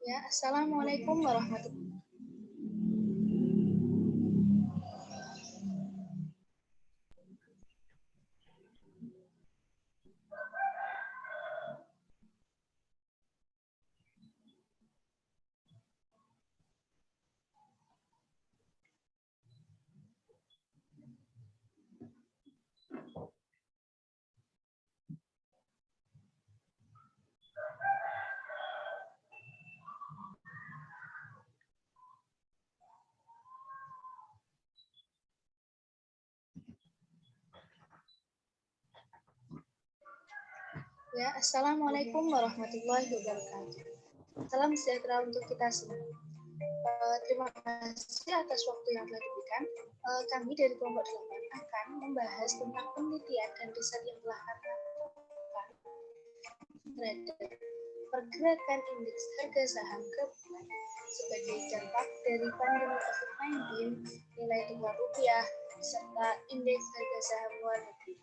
Ya, Assalamualaikum warahmatullahi wabarakatuh. Ya, Assalamualaikum warahmatullahi wabarakatuh. Salam sejahtera untuk kita semua. Terima kasih atas waktu yang telah diberikan. Kami dari kelompok 8 akan membahas tentang penelitian dan riset yang telah kami lakukan terhadap pergerakan indeks harga saham gabungan sebagai dampak dari pandemi COVID-19, nilai tukar rupiah, serta indeks harga saham luar negeri.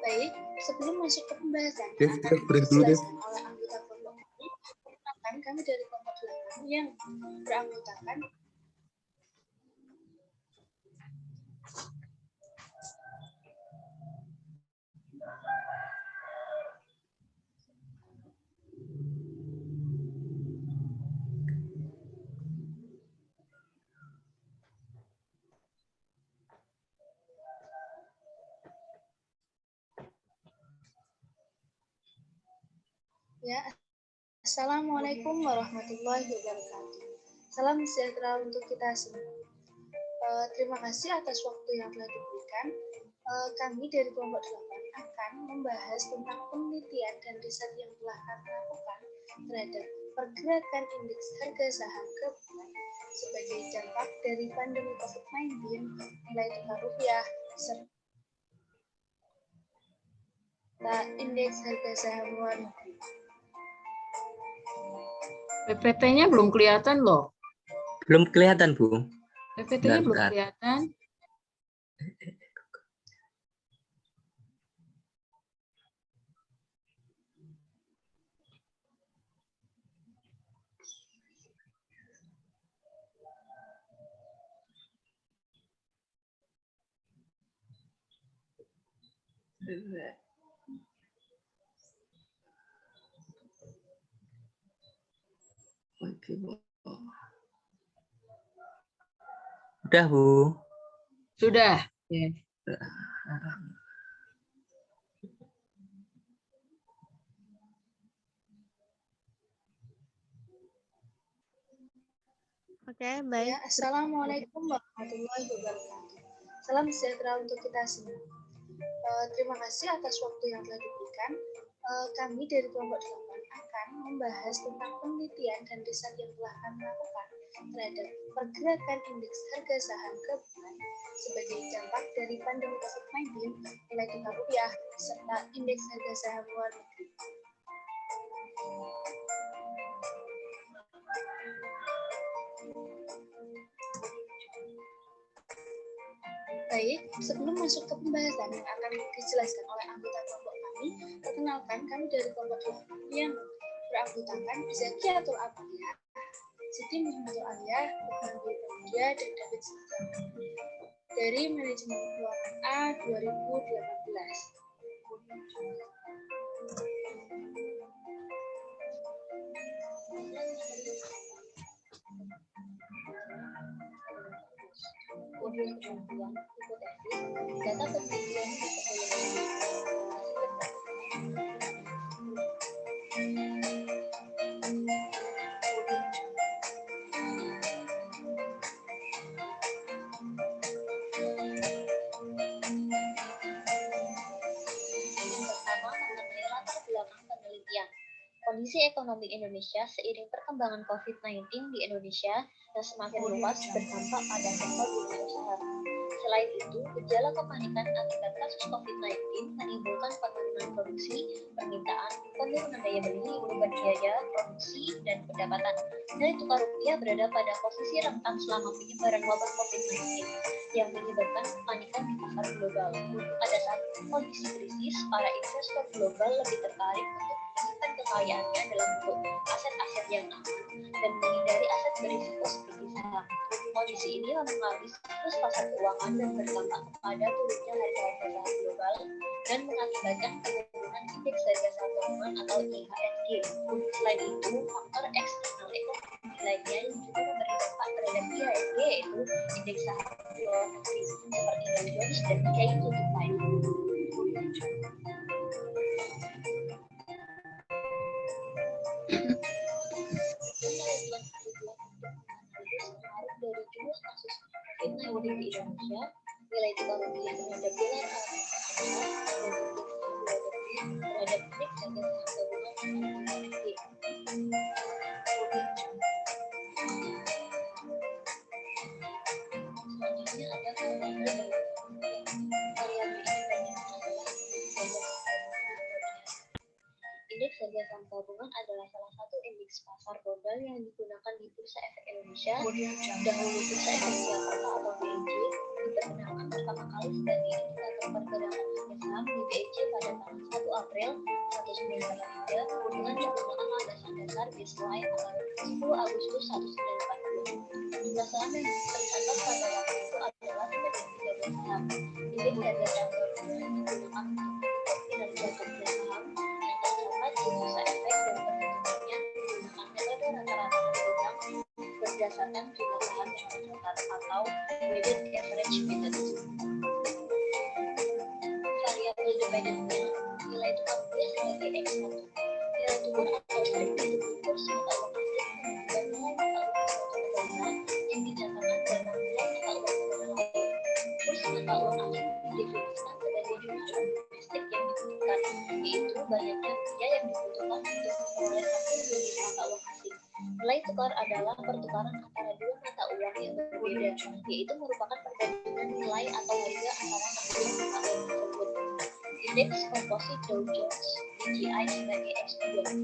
Baik, sebelum masuk ke pembahasan, akan dijelaskan oleh anggota kelompok kami. Perkenalkan, kami dari kelompok 8 yang beranggotakan Ya, Assalamualaikum warahmatullahi wabarakatuh. Salam sejahtera untuk kita semua. Terima kasih atas waktu yang telah diberikan. Kami dari kelompok 8 akan membahas tentang penelitian dan riset yang telah kami lakukan terhadap pergerakan indeks harga saham gabungan sebagai dampak dari pandemi COVID-19, nilai tukar rupiah, serta indeks harga saham luar negeri. PPT-nya belum kelihatan loh. Belum kelihatan, Bu. PPT-nya belum Bentar. kelihatan. Oke, Bu. Udah, Bu. Sudah. Ya. Oke, baik. Ya, Assalamualaikum warahmatullahi wabarakatuh. Salam sejahtera untuk kita semua. Terima kasih atas waktu yang telah diberikan. Kami dari kelompok 8 akan membahas tentang penelitian dan riset yang telah kami lakukan terhadap pergerakan indeks harga saham gabungan sebagai dampak dari pandemi COVID-19, nilai tukar rupiah, serta indeks harga saham luar negeri. Baik, sebelum masuk ke pembahasan yang akan dijelaskan oleh anggota kelompok kami, perkenalkan kami dari kelompok 8 yang beranggotakan Zakiatul Alia, Siti Muhammadul Alia, Iqbal Dia, dan David Sijan dari manajemen keuangan A 2018. Kemudian penelitian hipotesis, data penelitian kondisi ekonomi Indonesia seiring perkembangan COVID-19 di Indonesia yang semakin luas berdampak pada sektor dunia usaha. Selain itu, gejala kepanikan akibat kasus COVID-19 menimbulkan penurunan produksi, permintaan, penurunan daya beli, beban biaya, produksi, dan pendapatan. Nilai tukar rupiah berada pada posisi rentan selama penyebaran wabah COVID-19 yang menyebabkan kepanikan di pasar global. Pada saat kondisi krisis, para investor global lebih tertarik untuk menyimpan kekayaannya dalam bentuk aset-aset yang aman dan menghindari aset berisiko seperti saham. Kondisi ini mempengaruhi siklus pasar keuangan dan berdampak kepada turunnya harga-harga saham global dan mengakibatkan penurunan indeks harga saham gabungan atau IHSG. Selain itu, faktor eksternal ekonomi lainnya yang juga memberi dampak terhadap IHSG yaitu indeks saham luar negeri seperti Dow Jones dan Nikkei 225. Dari jumlah kasus COVID-19 di Indonesia, nilai tukar rupiah terhadap dolar Amerika dan indeks harga saham gabungan IHSG. Selanjutnya ada variabel independen adalah indeks harga saham gabungan adalah salah satu indeks pasar modal yang digunakan di Bursa Efek Indonesia. Dahulu Bursa Efek Jakarta atau BEJ diperkenalkan pertama kali sebagai indikator pergerakan harga saham di BEJ pada tanggal 1 April 1943 dengan menggunakan landasan dasar baseline tanggal 10 Agustus 1942. Jumlah saham yang tercatat pada waktu itu adalah sebanyak 13 saham. Indeks harga saham gabungan digunakan untuk kinerja kerja saham yang tercatat di Bursa Efek dan perhitungannya menggunakan metode rata-rata terhitung berdasarkan jumlah saham yang tercatat atau weighted average method. Variabel dependennya nilai tukar rupiah sebagai X1. Nilai tukar atau harga itu kurs atau dan nilai tukar rupiah mata uang asing didefinisikan sebagai jumlah domestik yang dibutuhkan, yaitu banyaknya biaya yang dibutuhkan untuk memperoleh satu unit mata uang asing. Nilai tukar adalah pertukaran antara dua mata uang yang berbeda, yaitu merupakan perbandingan nilai atau harga antara kedua mata uang tersebut. Indeks komposit Dow Jones DJI sebagai ekspedisi.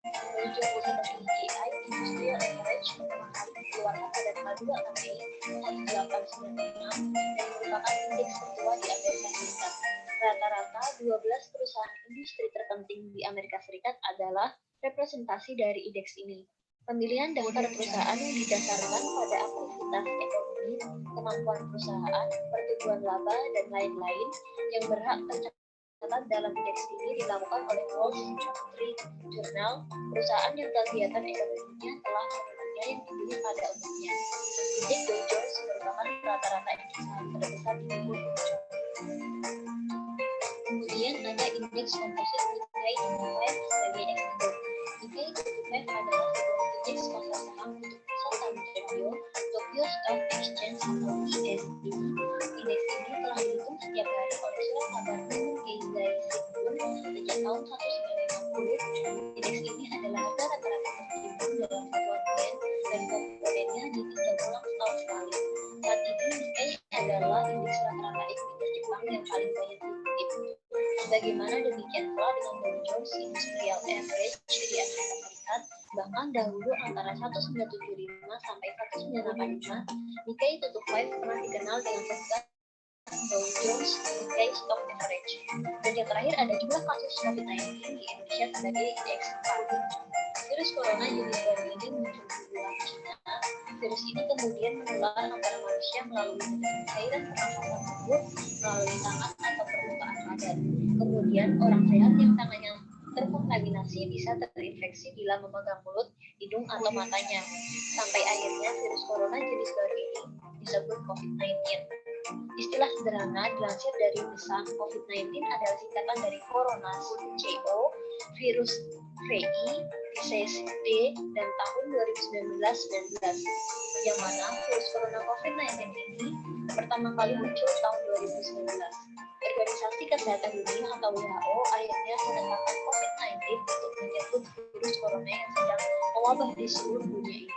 Dow Jones sebagai DJI Industrial Average pertama kali dikeluarkan pada tanggal 26 Mei 1896 dan merupakan indeks tertua di Amerika Serikat. Rata-rata 12 perusahaan industri terpenting di Amerika Serikat adalah representasi dari indeks ini. Pemilihan daftar perusahaan yang didasarkan pada aktivitas ekonomi, kemampuan perusahaan, pertumbuhan laba, dan lain-lain yang berhak tercatat dalam indeks ini dilakukan oleh Wall Street Journal, perusahaan yang kegiatan ekonominya telah menurunnya yang tinggi pada umumnya. Indeks Dow Jones merupakan rata-rata indeks saham terbesar di dunia. Kemudian ada indeks komposit Nikkei 225 sebagai ekspedisi. Nikkei 225 adalah sebuah indeks pasar saham untuk pusat saham Tokyo Stock Exchange atau TSE. Indeks ini telah dihitung setiap hari oleh surat kabar umum Keizai Shimbun sejak tahun 1950. Indeks ini adalah harga rata-rata tertimbun dalam satuan yen dan komponennya ditinjau ulang setahun sekali. Saat ini Nikkei adalah indeks rata-rata ekuitas Jepang yang paling banyak diikuti. Sebagaimana demikian pula dengan Dow Jones Industrial Average di Amerika Serikat, bahkan dahulu antara 1975 sampai 1985, Nikkei 225 pernah dikenal dengan sebutan Dow Jones Nikkei Stock Average. Dan yang terakhir ada jumlah kasus COVID-19 di Indonesia sebagai indeks 4. Virus corona jenis baru ini muncul di luar Cina. Virus ini kemudian menular antara manusia melalui cairan pernafasan tubuh, melalui tangan atau permukaan badan. Kemudian orang sehat yang tangannya terkontaminasi bisa terinfeksi bila memegang mulut, hidung, atau matanya. Sampai akhirnya virus corona jenis baru ini disebut COVID-19. Istilah sederhana dilansir dari pesan COVID-19 adalah singkatan dari Corona, CO, virus VI, disease D, dan tahun 2019, yang mana virus corona COVID-19 ini pertama kali muncul tahun 2019. Organisasi Kesehatan Dunia atau WHO akhirnya menetapkan COVID-19 untuk menyebut virus corona yang sedang mewabah di seluruh dunia ini.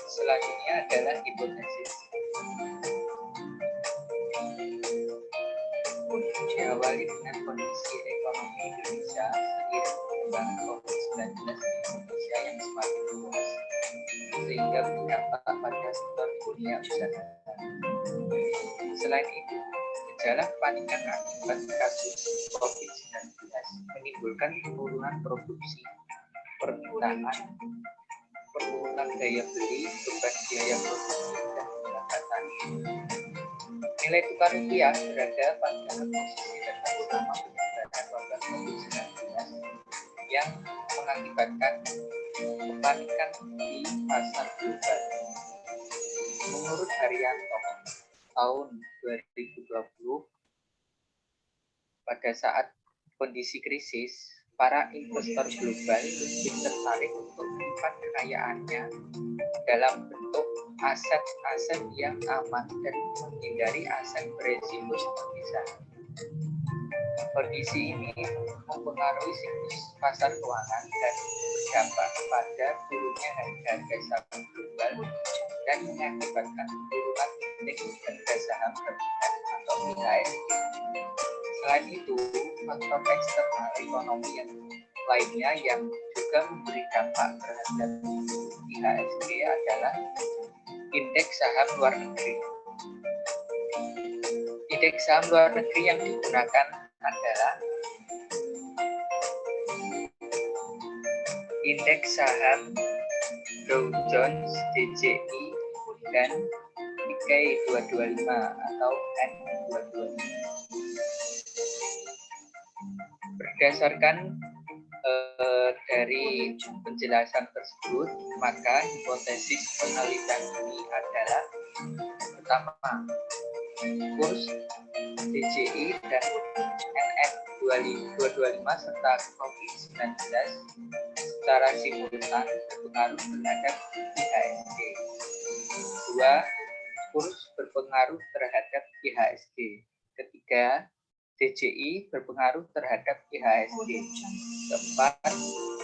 Selanjutnya adalah hipotesis. Diawali dengan kondisi ekonomi Indonesia seiring perkembangan COVID-19 di Indonesia yang semakin luas, sehingga berdampak pada sektor dunia usaha. Selain itu, gejala kepanikan akibat kasus COVID-19 menimbulkan penurunan produksi, permintaan, penurunan daya beli, beban biaya produksi, dan pendapatan. Nilai tukar rupiah berada pada posisi rendah selama penyebaran wabah COVID-19 yang mengakibatkan kepanikan di pasar global. Menurut Haryanto, tahun 2020, pada saat kondisi krisis, para investor global lebih tertarik untuk menyimpan kekayaannya dalam bentuk aset-aset yang aman dan menghindari aset beresiko seperti saham. Kondisi ini mempengaruhi siklus pasar keuangan dan berdampak pada turunnya harga saham global dan mengakibatkan penurunan indeks harga saham gabungan atau IHSG. Selain itu, faktor eksternal ekonomi yang lainnya yang juga memberi dampak terhadap IHSG adalah indeks saham luar negeri. Indeks saham luar negeri yang digunakan adalah indeks saham Dow Jones DJI dan Nikkei 225 atau N225. Berdasarkan dari penjelasan tersebut, maka hipotesis penelitian ini adalah pertama, kurs DJI dan NN225 serta COVID-19 secara simultan berpengaruh terhadap IHSG. Kedua, kurs berpengaruh terhadap IHSG. Ketiga, DJI berpengaruh terhadap IHSG. Keempat,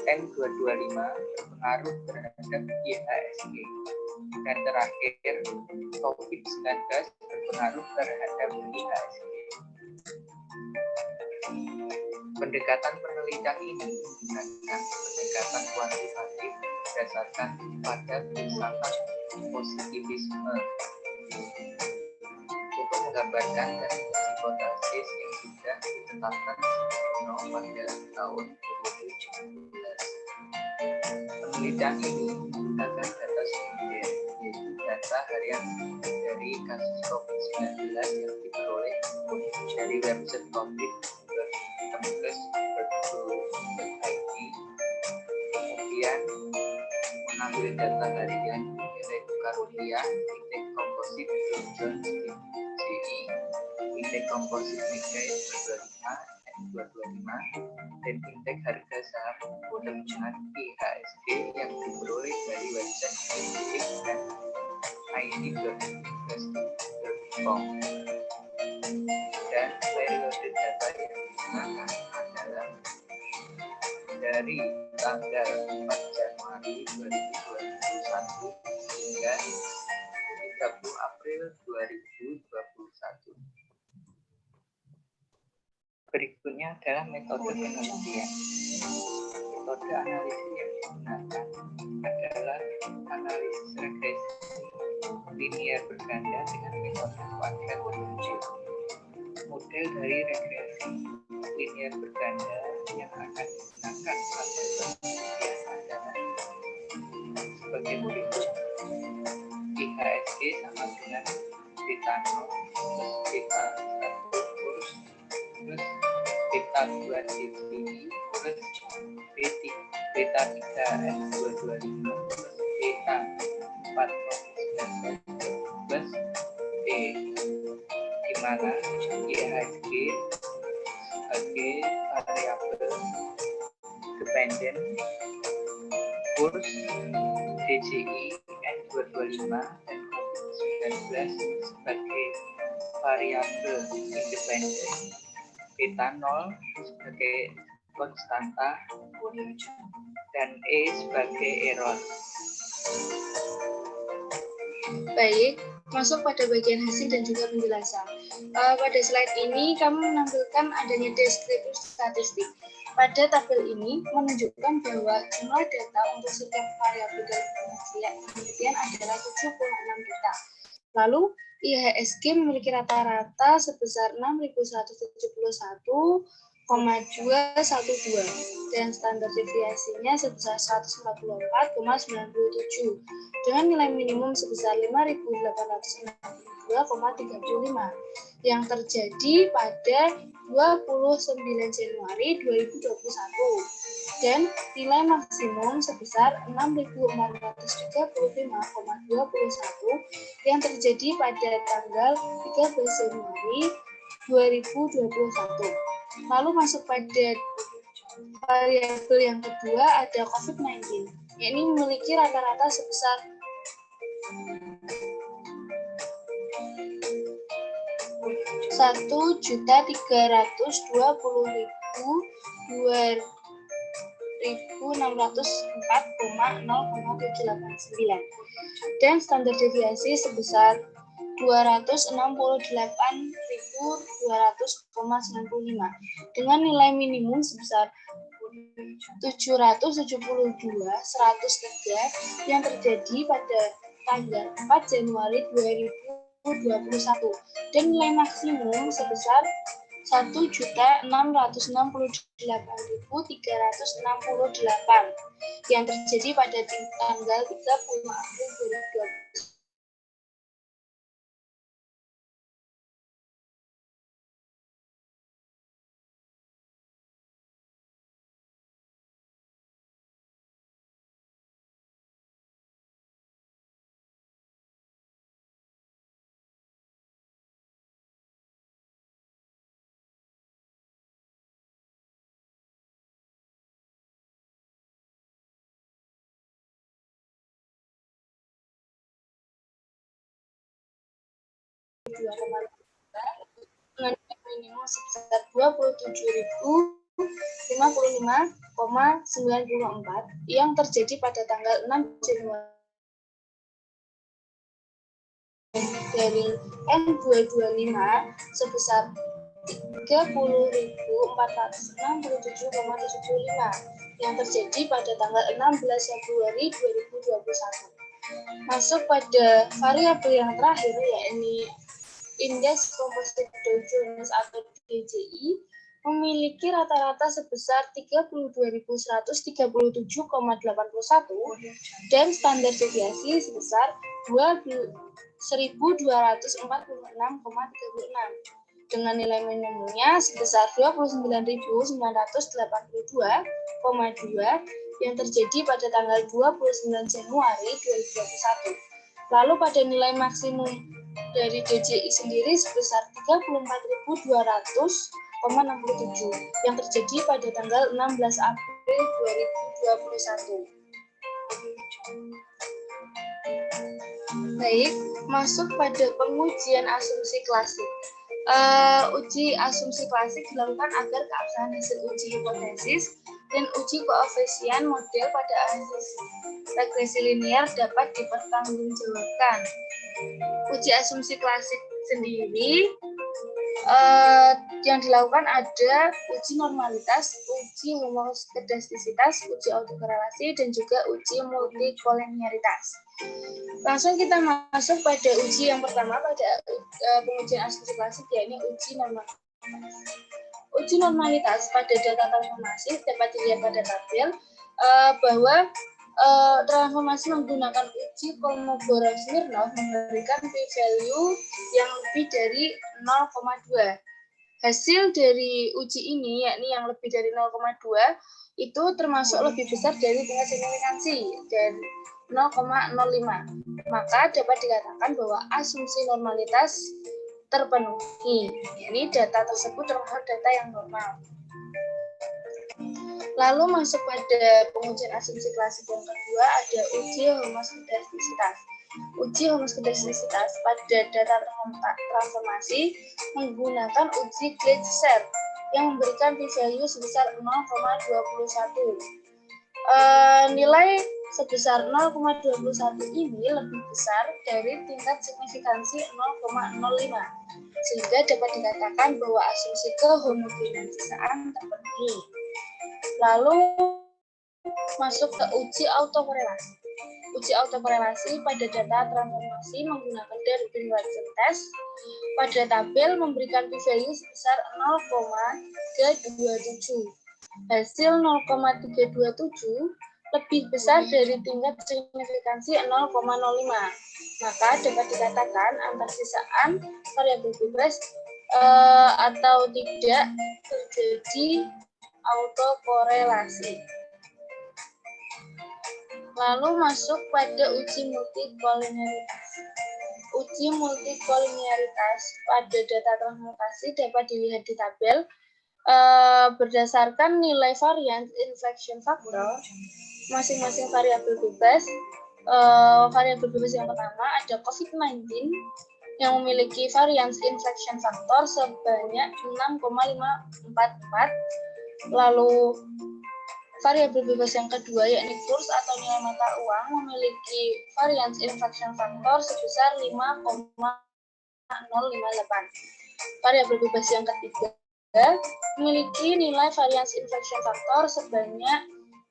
N225 berpengaruh terhadap IHSG. Dan terakhir, COVID-19 berpengaruh terhadap IHSG. Pendekatan penelitian ini menggunakan pendekatan kuantitatif berdasarkan pada filsafat positivisme untuk menggambarkan dan hipotesis yang sudah ditetapkan Bruno pada tahun 2017. Penelitian ini menggunakan data sekunder, yaitu data harian dari kasus COVID-19 yang diperoleh dari website covid.kemkes.go.id, kemudian mengambil data harian nilai tukar rupiah, indeks komposit Dow Jones DJI, indeks komposit Nikkei 225, N225, dan indeks harga saham gabungan IHSG yang diperoleh dari website DJI dan id.invest.com. Dan periode data yang digunakan adalah dari tanggal 4 Januari 2021 hingga 30 April 2021. Berikutnya adalah metode penelitian. Metode analisis yang digunakan adalah analisis regresi linear berganda dengan metode kuadrat penunjuk. Model dari regresi linear berganda yang akan digunakan pada penelitian adalah sebagai berikut. IHSG sama dengan beta 0 plus beta 1 plus beta 2 DJI plus beta 3 N225 plus beta 4 COVID-19 plus B, di mana IHSG sebagai variabel dependen, kurs DJI N225 dan COVID-19 sebagai variabel independen, beta 0 sebagai konstanta, dan E sebagai error. Baik, masuk pada bagian hasil dan juga penjelasan. Pada slide ini kami menampilkan adanya deskripsi statistik. Pada tabel ini menunjukkan bahwa jumlah data untuk setiap variabel dalam penelitian adalah 76 data. Lalu IHSG memiliki rata-rata sebesar 6.171,212 dan standar deviasinya sebesar 144,97 dengan nilai minimum sebesar 5.862,35 yang terjadi pada 29 Januari 2021 dan nilai maksimum sebesar 6.435,21 yang terjadi pada tanggal 13 Januari 2021. Lalu masuk pada variabel yang kedua ada COVID-19, yakni memiliki rata-rata sebesar 1.320.2.604,0,789 dan standar deviasi sebesar 268.200,95 dengan nilai minimum sebesar 772.103 yang terjadi pada tanggal 4 Januari 2021 dan nilai maksimum sebesar 1.688.368 yang terjadi pada tanggal 30 April 2021. dengan nilai minimum sebesar 27.055,94 yang terjadi pada tanggal 6 Januari dari N225 sebesar 30.467,75 yang terjadi pada tanggal 16 Februari 2021. Masuk pada variabel yang terakhir, yakni indeks komposit Dow Jones atau DJI memiliki rata-rata sebesar 32.137,81 dan standar deviasi sebesar 1.246,36 dengan nilai minimumnya sebesar 29.982,2 yang terjadi pada tanggal 29 Januari 2021. Lalu pada nilai maksimum dari DJI sendiri sebesar 34.200,67 yang terjadi pada tanggal 16 April 2021. Baik, masuk pada pengujian asumsi klasik. Uji asumsi klasik dilakukan agar keabsahan hasil uji hipotesis dan uji koefisien model pada analisis regresi linear dapat dipertanggungjawabkan. Uji asumsi klasik sendiri yang dilakukan ada uji normalitas, uji homoskedastisitas, uji autokorelasi, dan juga uji multikolinearitas. Langsung kita masuk pada uji yang pertama pada pengujian asumsi klasik, yakni uji normalitas. Uji normalitas pada data transformasi dapat dilihat pada tabel bahwa transformasi menggunakan uji Kolmogorov-Smirnov memberikan p-value yang lebih dari 0,2. Hasil dari uji ini, yakni yang lebih dari 0,2, itu termasuk lebih besar dari tingkat signifikansi dari 0,05. Maka dapat dikatakan bahwa asumsi normalitas terpenuhi. Ini data tersebut termasuk data yang normal. Lalu masuk pada pengujian asumsi klasik yang kedua ada uji homoskedastisitas. Uji homoskedastisitas pada data transformasi menggunakan uji Gleiser yang memberikan p-value sebesar 0,21. Nilai sebesar 0,21 ini lebih besar dari tingkat signifikansi 0,05, sehingga dapat dikatakan bahwa asumsi kehomogenisasian terpenuhi. Lalu masuk ke uji autokorelasi. Uji autokorelasi pada data transformasi menggunakan Darwin-Watson test. Pada tabel memberikan p-value sebesar 0,327. Hasil 0,327 lebih besar dari tingkat signifikansi 0,05. Maka dapat dikatakan antarsisaan variabel bebas atau tidak terjadi autokorelasi. Lalu masuk pada uji multikolinearitas. Uji multikolinearitas pada data transmutasi dapat dilihat di tabel berdasarkan nilai variance inflection factor masing-masing variabel bebas. Variabel bebas yang pertama ada COVID-19 yang memiliki variance inflection factor sebanyak 6,544. Lalu variabel bebas yang kedua yakni kurs atau nilai mata uang memiliki variance inflection factor sebesar 5,058. Variabel bebas yang ketiga memiliki nilai variance inflection factor sebanyak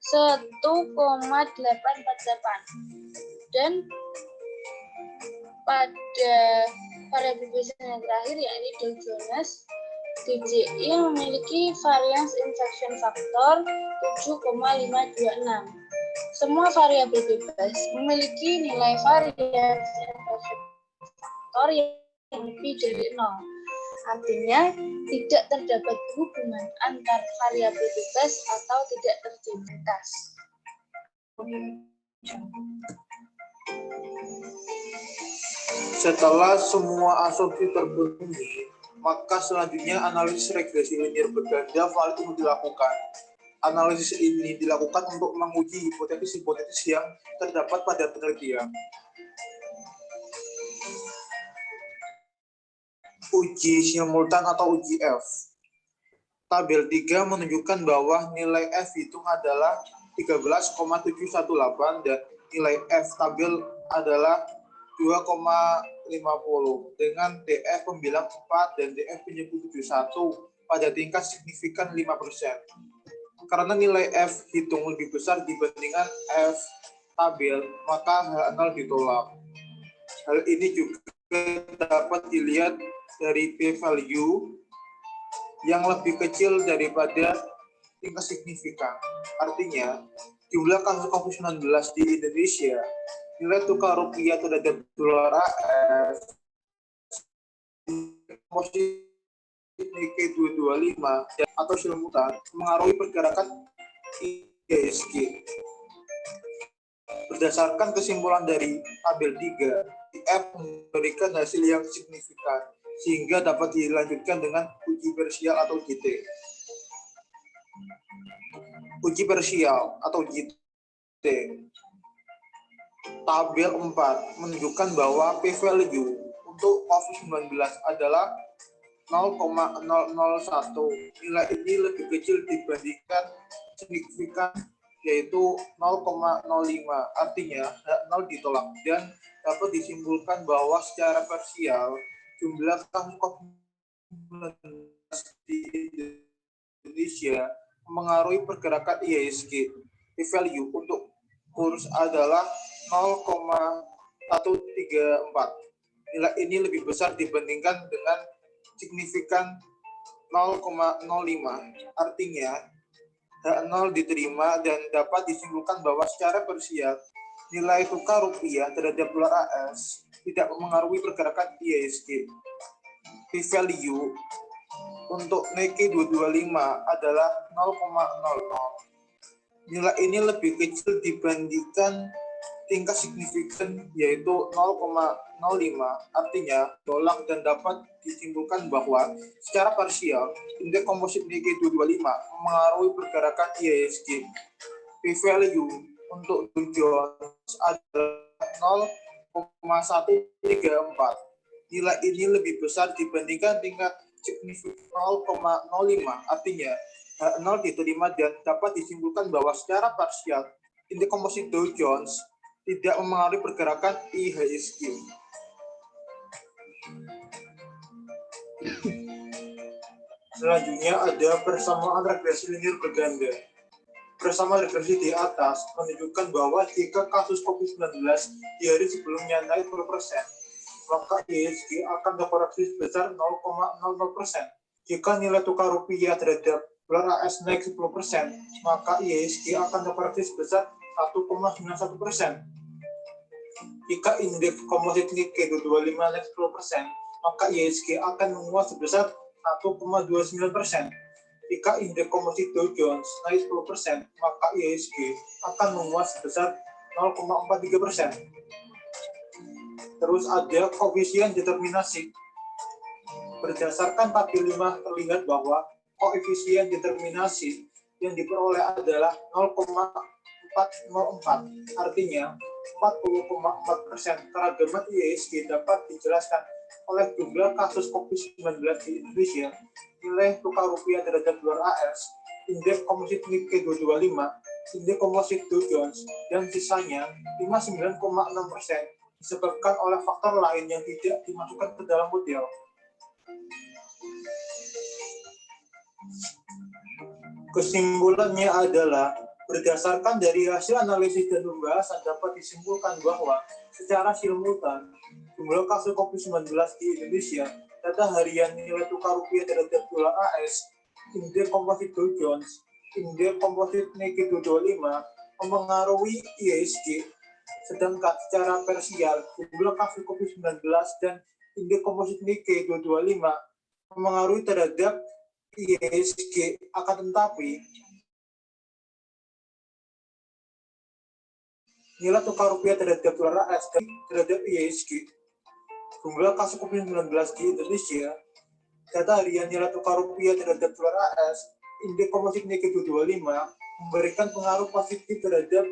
1,848. Dan pada variabel bebas yang terakhir yakni Dow Jones DJI memiliki variance inflection factor 7,526. Semua variabel bebas memiliki nilai variance inflection factor yang lebih dari 0. Artinya, tidak terdapat hubungan antar variabel bebas atau tidak terjadi tes. Setelah semua asumsi terpenuhi, maka selanjutnya analisis regresi linear berganda valid untuk dilakukan. Analisis ini dilakukan untuk menguji hipotesis-hipotesis yang terdapat pada penelitian. uji simultan atau uji F. Tabel 3 menunjukkan bahwa nilai F hitung adalah 13,718 dan nilai F tabel adalah 2,50 dengan DF pembilang 4 dan DF penyebut 71 pada tingkat signifikan 5%. Karena nilai F hitung lebih besar dibandingkan F tabel, maka H0 ditolak. Hal ini juga dapat dilihat dari p-value yang lebih kecil daripada tingkat signifikan. Artinya, jumlah kasus COVID-19 di Indonesia, nilai tukar rupiah terhadap dolar AS, Nikkei 225 atau simultan mengaruhi pergerakan IHSG. Berdasarkan kesimpulan dari tabel 3, F memberikan hasil yang signifikan sehingga dapat dilanjutkan dengan uji parsial atau JT. Uji parsial atau JT. Tabel 4 menunjukkan bahwa p-value untuk COVID-19 adalah 0,001. Nilai ini lebih kecil dibandingkan signifikan yaitu 0,05. Artinya 0 ditolak dan dapat disimpulkan bahwa secara parsial jumlah kasus COVID-19 di Indonesia mengaruhi pergerakan IHSG. P-value untuk kurs adalah 0,134. Nilai ini lebih besar dibandingkan dengan signifikan 0,05. Artinya H0 diterima dan dapat disimpulkan bahwa secara parsial nilai tukar rupiah terhadap dolar AS tidak mengaruhi pergerakan IHSG. P-value untuk Nikkei 225 adalah 0,00. Nilai ini lebih kecil dibandingkan tingkat signifikan yaitu 0,05. Artinya tolak dan dapat disimpulkan bahwa secara parsial indeks komposit Nikkei 225 mengaruhi pergerakan IHSG. P-value untuk Dow Jones adalah 0,134. Nilai ini lebih besar dibandingkan tingkat signifikan 0,05. Artinya H0 diterima dan dapat disimpulkan bahwa secara parsial indeks komposit Dow Jones tidak mempengaruhi pergerakan IHSG. Selanjutnya ada persamaan regresi linear berganda. Persamaan regresi di atas menunjukkan bahwa jika kasus COVID-19 di hari sebelumnya naik 10%, maka IHSG akan terkoreksi sebesar 0,00%. Jika nilai tukar rupiah terhadap dolar AS naik 10%, maka IHSG akan terkoreksi sebesar 1,91%. Jika indeks komposit Nikkei 225 naik 10%, maka IHSG akan menguat sebesar 1,29%. Jika indeks komposit Dow Jones naik 10%, maka IHSG akan menguat sebesar 0,43%. Terus ada koefisien determinasi. Berdasarkan tabel 5 terlihat bahwa koefisien determinasi yang diperoleh adalah 0,404. Artinya 40,4%. Keragaman IHSG dapat dijelaskan oleh jumlah kasus COVID-19 di Indonesia, nilai tukar rupiah terhadap dolar AS, indeks komposit Nikkei 225, indeks komposit Dow Jones, dan sisanya 59,6% disebabkan oleh faktor lain yang tidak dimasukkan ke dalam model. Kesimpulannya adalah berdasarkan dari hasil analisis dan pembahasan dapat disimpulkan bahwa secara simultan jumlah kasus COVID-19 di Indonesia, data harian nilai tukar rupiah terhadap dolar AS, indeks komposit Dow Jones, indeks komposit Nikkei 225 mempengaruhi IHSG, sedangkan secara parsial jumlah kasus COVID-19 dan indeks komposit Nikkei 225 mempengaruhi terhadap IHSG. Akan tetapi nilai tukar rupiah terhadap dolar AS dan terhadap IHSG, jumlah kasus COVID-19 di Indonesia, data harian nilai tukar rupiah terhadap dolar AS, indeks komposit Nikkei 225 memberikan pengaruh positif terhadap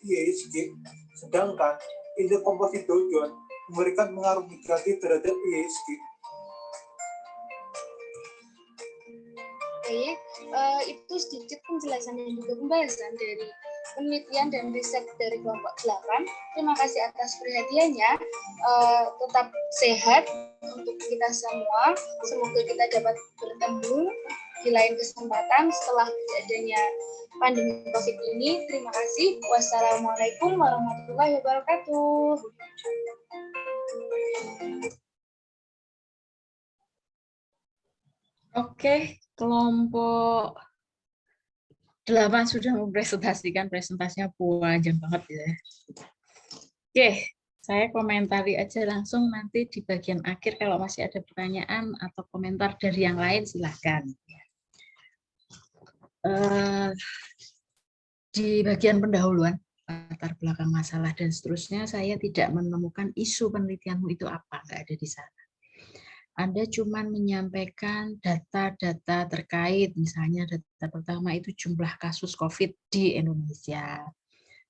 IHSG, sedangkan indeks komposit Dow Jones memberikan pengaruh negatif terhadap IHSG. Baik, itu sedikit penjelasan dan juga pembahasan dari penelitian dan riset dari kelompok 8. Terima kasih atas perhatiannya. Tetap sehat untuk kita semua. Semoga kita dapat bertemu di lain kesempatan setelah adanya pandemi COVID ini. Terima kasih. Wassalamualaikum warahmatullahi wabarakatuh. Oke, kelompok 8 sudah mempresentasikan, presentasinya panjang banget ya. Oke, saya komentari aja langsung, nanti di bagian akhir kalau masih ada pertanyaan atau komentar dari yang lain silahkan. Di bagian pendahuluan, latar belakang masalah dan seterusnya, saya tidak menemukan isu penelitianmu itu apa, nggak ada di sana. Anda cuma menyampaikan data-data terkait, misalnya data pertama itu jumlah kasus COVID di Indonesia.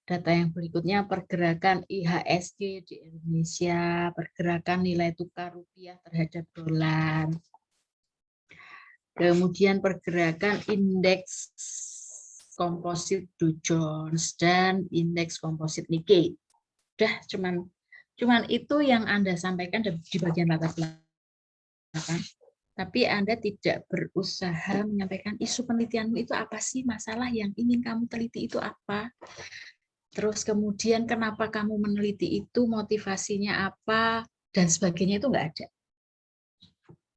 Data yang berikutnya pergerakan IHSG di Indonesia, pergerakan nilai tukar rupiah terhadap dolar. Kemudian pergerakan indeks komposit Dow Jones dan indeks komposit Nikkei. Udah cuman itu yang Anda sampaikan di bagian latar belakang. Tapi Anda tidak berusaha menyampaikan isu penelitianmu itu apa sih, masalah yang ingin kamu teliti itu apa, terus kemudian kenapa kamu meneliti itu, motivasinya apa, dan sebagainya, itu nggak ada.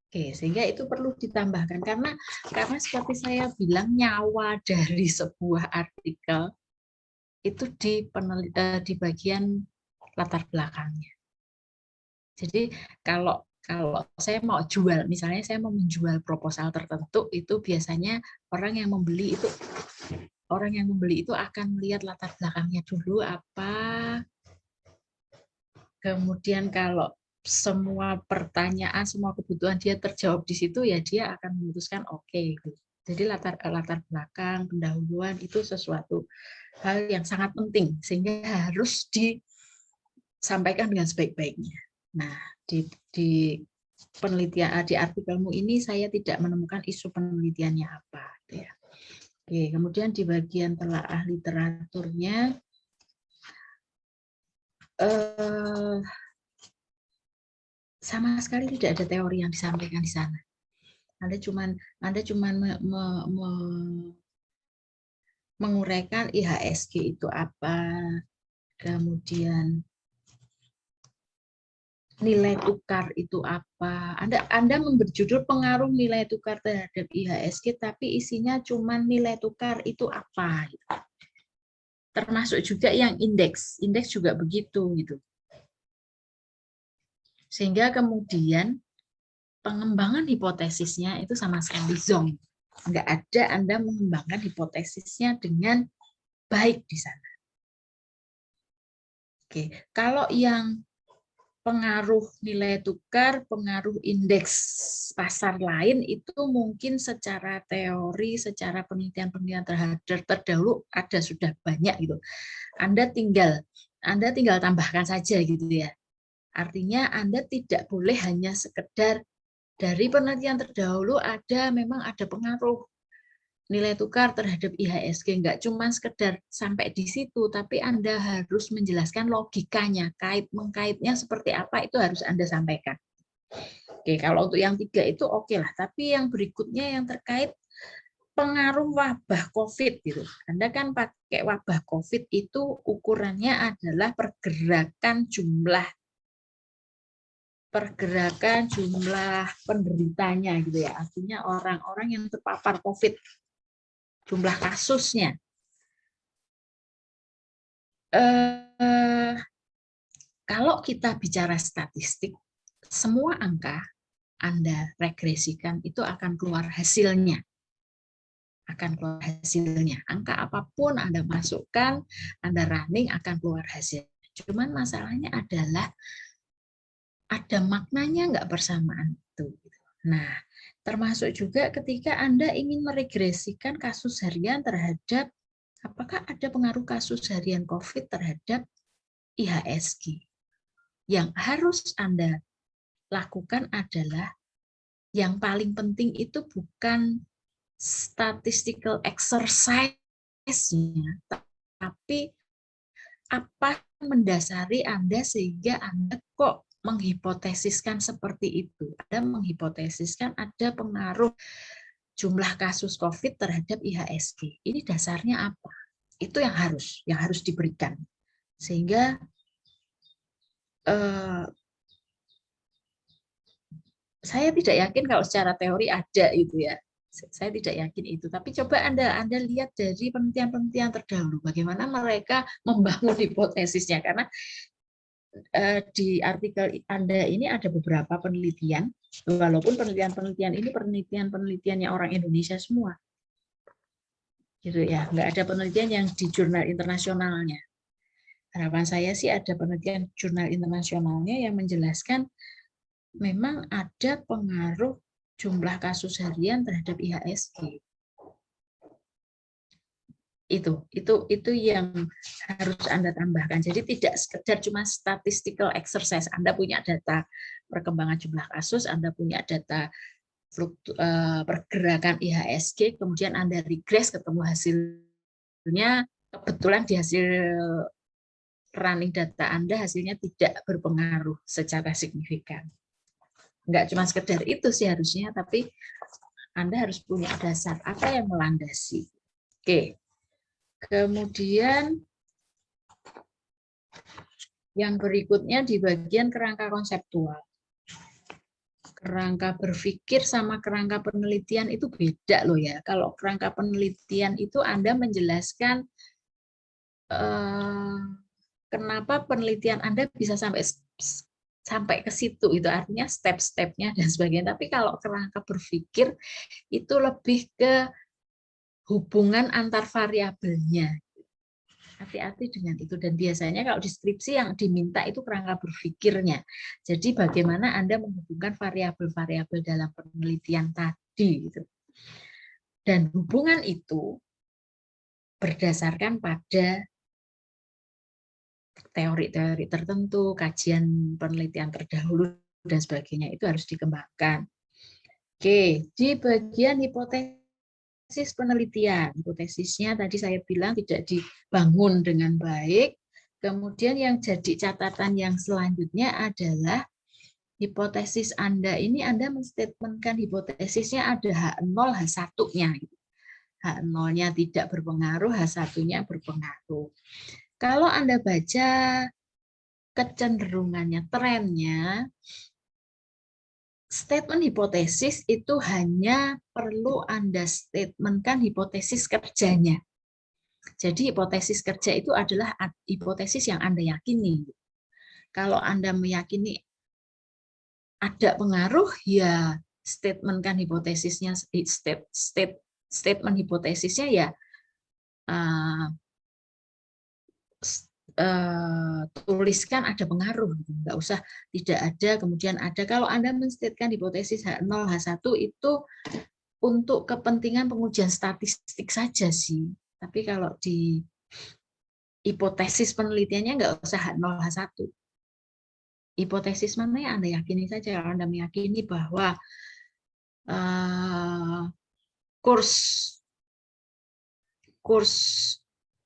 Oke, sehingga itu perlu ditambahkan, karena seperti saya bilang, nyawa dari sebuah artikel itu di bagian latar belakangnya. Jadi kalau saya mau jual, misalnya saya mau menjual proposal tertentu, itu biasanya orang yang membeli itu akan melihat latar belakangnya dulu apa. Kemudian kalau semua pertanyaan, semua kebutuhan dia terjawab di situ, ya dia akan memutuskan oke. Jadi latar belakang, pendahuluan itu sesuatu hal yang sangat penting, sehingga harus disampaikan dengan sebaik-baiknya. Nah, di penelitian, di artikelmu ini saya tidak menemukan isu penelitiannya apa. Ya. Oke, kemudian di bagian telaah literaturnya, sama sekali tidak ada teori yang disampaikan di sana. Anda cuman menguraikan IHSG itu apa, kemudian nilai tukar itu apa. Anda memberi judul pengaruh nilai tukar terhadap IHSG, tapi isinya cuma nilai tukar itu apa. Termasuk juga yang indeks juga begitu gitu. Sehingga kemudian pengembangan hipotesisnya itu sama sekali zonk. Nggak ada Anda mengembangkan hipotesisnya dengan baik di sana. Oke, kalau yang pengaruh nilai tukar, pengaruh indeks pasar lain itu mungkin secara teori, secara penelitian terdahulu ada sudah banyak gitu. Anda tinggal tambahkan saja gitu ya. Artinya Anda tidak boleh hanya sekedar dari penelitian terdahulu memang ada pengaruh nilai tukar terhadap IHSG, nggak cuma sekedar sampai di situ, tapi Anda harus menjelaskan logikanya, mengkaitnya seperti apa, itu harus Anda sampaikan. Oke, kalau untuk yang 3 itu oke lah, tapi yang berikutnya yang terkait pengaruh wabah COVID gitu. Anda kan pakai wabah COVID itu ukurannya adalah pergerakan jumlah penderitanya gitu ya, artinya orang-orang yang terpapar COVID, jumlah kasusnya. Kalau kita bicara statistik, semua angka Anda regresikan itu akan keluar hasilnya. Angka apapun Anda masukkan, Anda running akan keluar hasil. Cuman masalahnya adalah ada maknanya nggak bersamaan itu. Nah, termasuk juga ketika Anda ingin meregresikan kasus harian terhadap apakah ada pengaruh kasus harian COVID terhadap IHSG. Yang harus Anda lakukan adalah yang paling penting itu bukan statistical exercise-nya, tapi apa mendasari Anda sehingga Anda kok menghipotesiskan seperti itu? Anda menghipotesiskan ada pengaruh jumlah kasus COVID terhadap IHSG. Ini dasarnya apa? Itu yang harus diberikan. Sehingga saya tidak yakin kalau secara teori ada itu ya. Saya tidak yakin itu. Tapi coba Anda lihat dari penelitian-penelitian terdahulu bagaimana mereka membangun hipotesisnya, karena di artikel Anda ini ada beberapa penelitian, walaupun penelitian-penelitian ini penelitiannya orang Indonesia semua. Gitu ya, nggak ada penelitian yang di jurnal internasionalnya. Harapan saya sih ada penelitian jurnal internasionalnya yang menjelaskan memang ada pengaruh jumlah kasus harian terhadap IHSG. Itu yang harus Anda tambahkan. Jadi tidak sekedar cuma statistical exercise. Anda punya data perkembangan jumlah kasus, Anda punya data pergerakan IHSG, kemudian Anda regres ketemu hasilnya, kebetulan di hasil running data Anda hasilnya tidak berpengaruh secara signifikan. Enggak cuma sekedar itu sih harusnya, tapi Anda harus punya dasar apa yang melandasi. Oke. Kemudian yang berikutnya di bagian kerangka konseptual. Kerangka berpikir sama kerangka penelitian itu beda loh ya. Kalau kerangka penelitian itu Anda menjelaskan kenapa penelitian Anda bisa sampai ke situ, itu artinya step-stepnya dan sebagainya. Tapi kalau kerangka berpikir itu lebih ke hubungan antar variabelnya. Hati-hati dengan itu, dan biasanya kalau deskripsi yang diminta itu kerangka berpikirnya. Jadi bagaimana Anda menghubungkan variabel-variabel dalam penelitian tadi gitu. Dan hubungan itu berdasarkan pada teori-teori tertentu, kajian penelitian terdahulu dan sebagainya, itu harus dikembangkan. Oke, di bagian hipotesis penelitian. Hipotesisnya tadi saya bilang tidak dibangun dengan baik. Kemudian yang jadi catatan yang selanjutnya adalah hipotesis Anda ini, Anda menstatementkan hipotesisnya ada H0, H1-nya. H0-nya tidak berpengaruh, H1-nya berpengaruh. Kalau Anda baca kecenderungannya, trennya, statement hipotesis itu hanya perlu Anda statementkan hipotesis kerjanya. Jadi hipotesis kerja itu adalah hipotesis yang Anda yakini. Kalau Anda meyakini ada pengaruh, ya statementkan hipotesisnya, statement hipotesisnya ya tuliskan ada pengaruh, nggak usah tidak ada kemudian ada. Kalau Anda menstatekan hipotesis H0, H1 itu untuk kepentingan pengujian statistik saja sih. Tapi kalau di hipotesis penelitiannya nggak usah H0, H1. Hipotesis mana yang Anda yakini saja. Kalau Anda meyakini bahwa kurs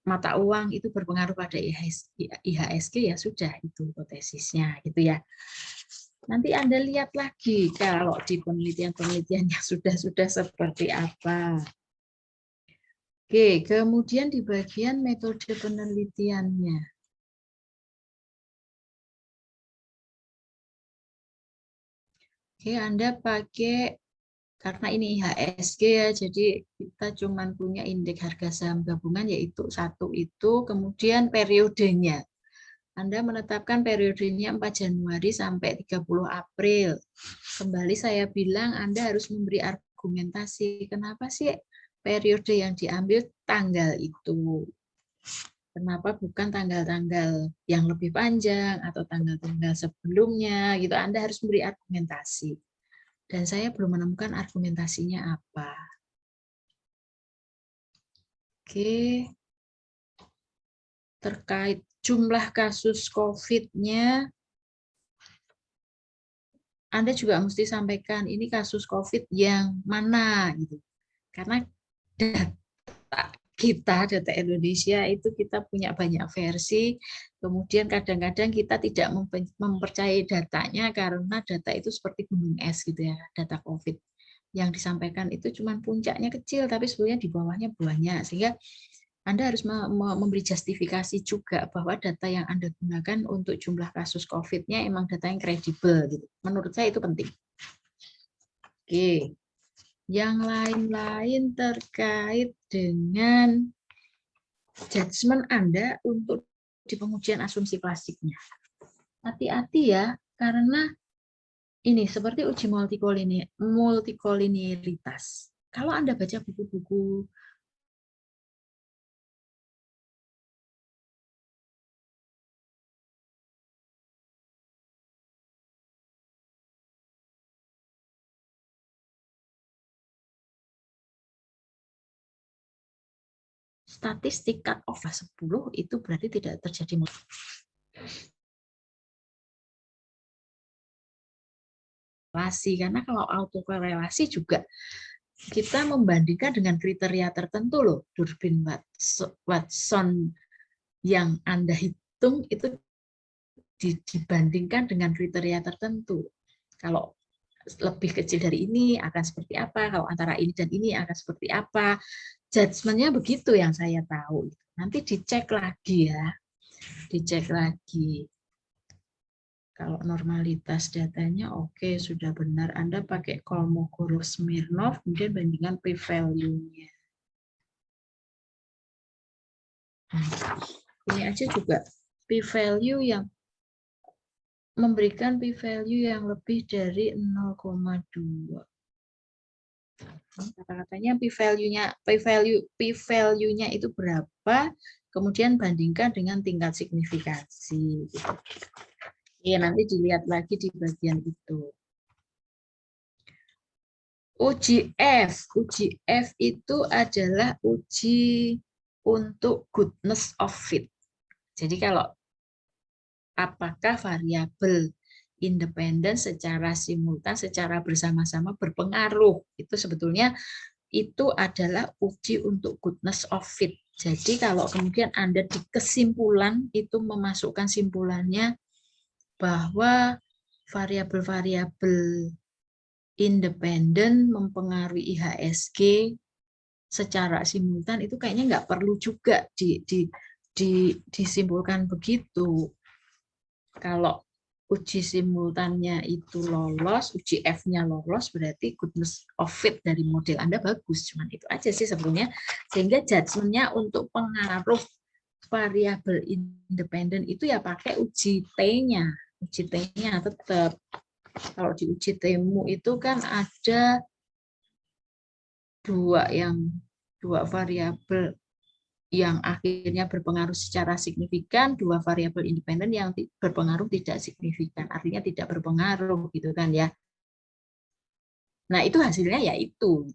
mata uang itu berpengaruh pada IHSG, ya sudah, itu hipotesisnya gitu ya. Nanti Anda lihat lagi kalau di penelitian-penelitiannya sudah seperti apa. Oke, kemudian di bagian metode penelitiannya. Oke, Anda pakai, karena ini IHSG ya, jadi kita cuma punya indeks harga saham gabungan, yaitu satu itu, kemudian periodenya. Anda menetapkan periodenya 4 Januari sampai 30 April. Kembali saya bilang Anda harus memberi argumentasi. Kenapa sih periode yang diambil tanggal itu? Kenapa bukan tanggal-tanggal yang lebih panjang atau tanggal-tanggal sebelumnya? Gitu. Anda harus memberi argumentasi. Dan saya belum menemukan argumentasinya apa. Oke. Terkait jumlah kasus COVID-nya, Anda juga mesti sampaikan ini kasus COVID yang mana gitu. Karena data Indonesia itu kita punya banyak versi, kemudian kadang-kadang kita tidak mempercayai datanya karena data itu seperti gunung es gitu ya, data COVID. Yang disampaikan itu cuma puncaknya kecil, tapi sebenarnya di bawahnya banyak, sehingga Anda harus memberi justifikasi juga bahwa data yang Anda gunakan untuk jumlah kasus COVID-nya emang data yang kredibel. Gitu. Menurut saya itu penting. Oke. Yang lain-lain terkait dengan judgement Anda untuk di pengujian asumsi klasiknya. Hati-hati ya, karena ini seperti uji multikolinialitas. Kalau Anda baca buku-buku statistik cut off 10 itu berarti tidak terjadi korelasi, karena kalau autokorelasi juga kita membandingkan dengan kriteria tertentu loh. Durbin Watson yang Anda hitung itu dibandingkan dengan kriteria tertentu. Kalau lebih kecil dari ini akan seperti apa, kalau antara ini dan ini akan seperti apa. Judgement-nya begitu yang saya tahu. Nanti dicek lagi ya. Dicek lagi. Kalau normalitas datanya oke, sudah benar. Anda pakai Kolmogorov-Smirnov, kemudian bandingkan p-value-nya. Ini aja juga p-value yang memberikan p-value yang lebih dari 0,2. Kata-katanya p-value-nya itu berapa, kemudian bandingkan dengan tingkat signifikansi. Ya, nanti dilihat lagi di bagian itu. Uji F itu adalah uji untuk goodness of fit. Jadi kalau apakah variabel independen secara simultan, secara bersama-sama berpengaruh. Itu sebetulnya itu adalah uji untuk goodness of fit. Jadi kalau kemudian Anda di kesimpulan itu memasukkan simpulannya bahwa variabel-variabel independen mempengaruhi IHSG secara simultan, itu kayaknya nggak perlu juga disimpulkan begitu. Kalau uji simultannya itu lolos, uji F-nya lolos, berarti goodness of fit dari model Anda bagus. Cuman itu aja sih sebetulnya. Sehingga judgement-nya untuk pengaruh variabel independen itu ya pakai uji T-nya. Uji T-nya tetap. Kalau di uji T-mu itu kan ada dua variabel yang akhirnya berpengaruh secara signifikan, dua variabel independen yang berpengaruh tidak signifikan, artinya tidak berpengaruh gitu kan ya. Nah, itu hasilnya ya itu.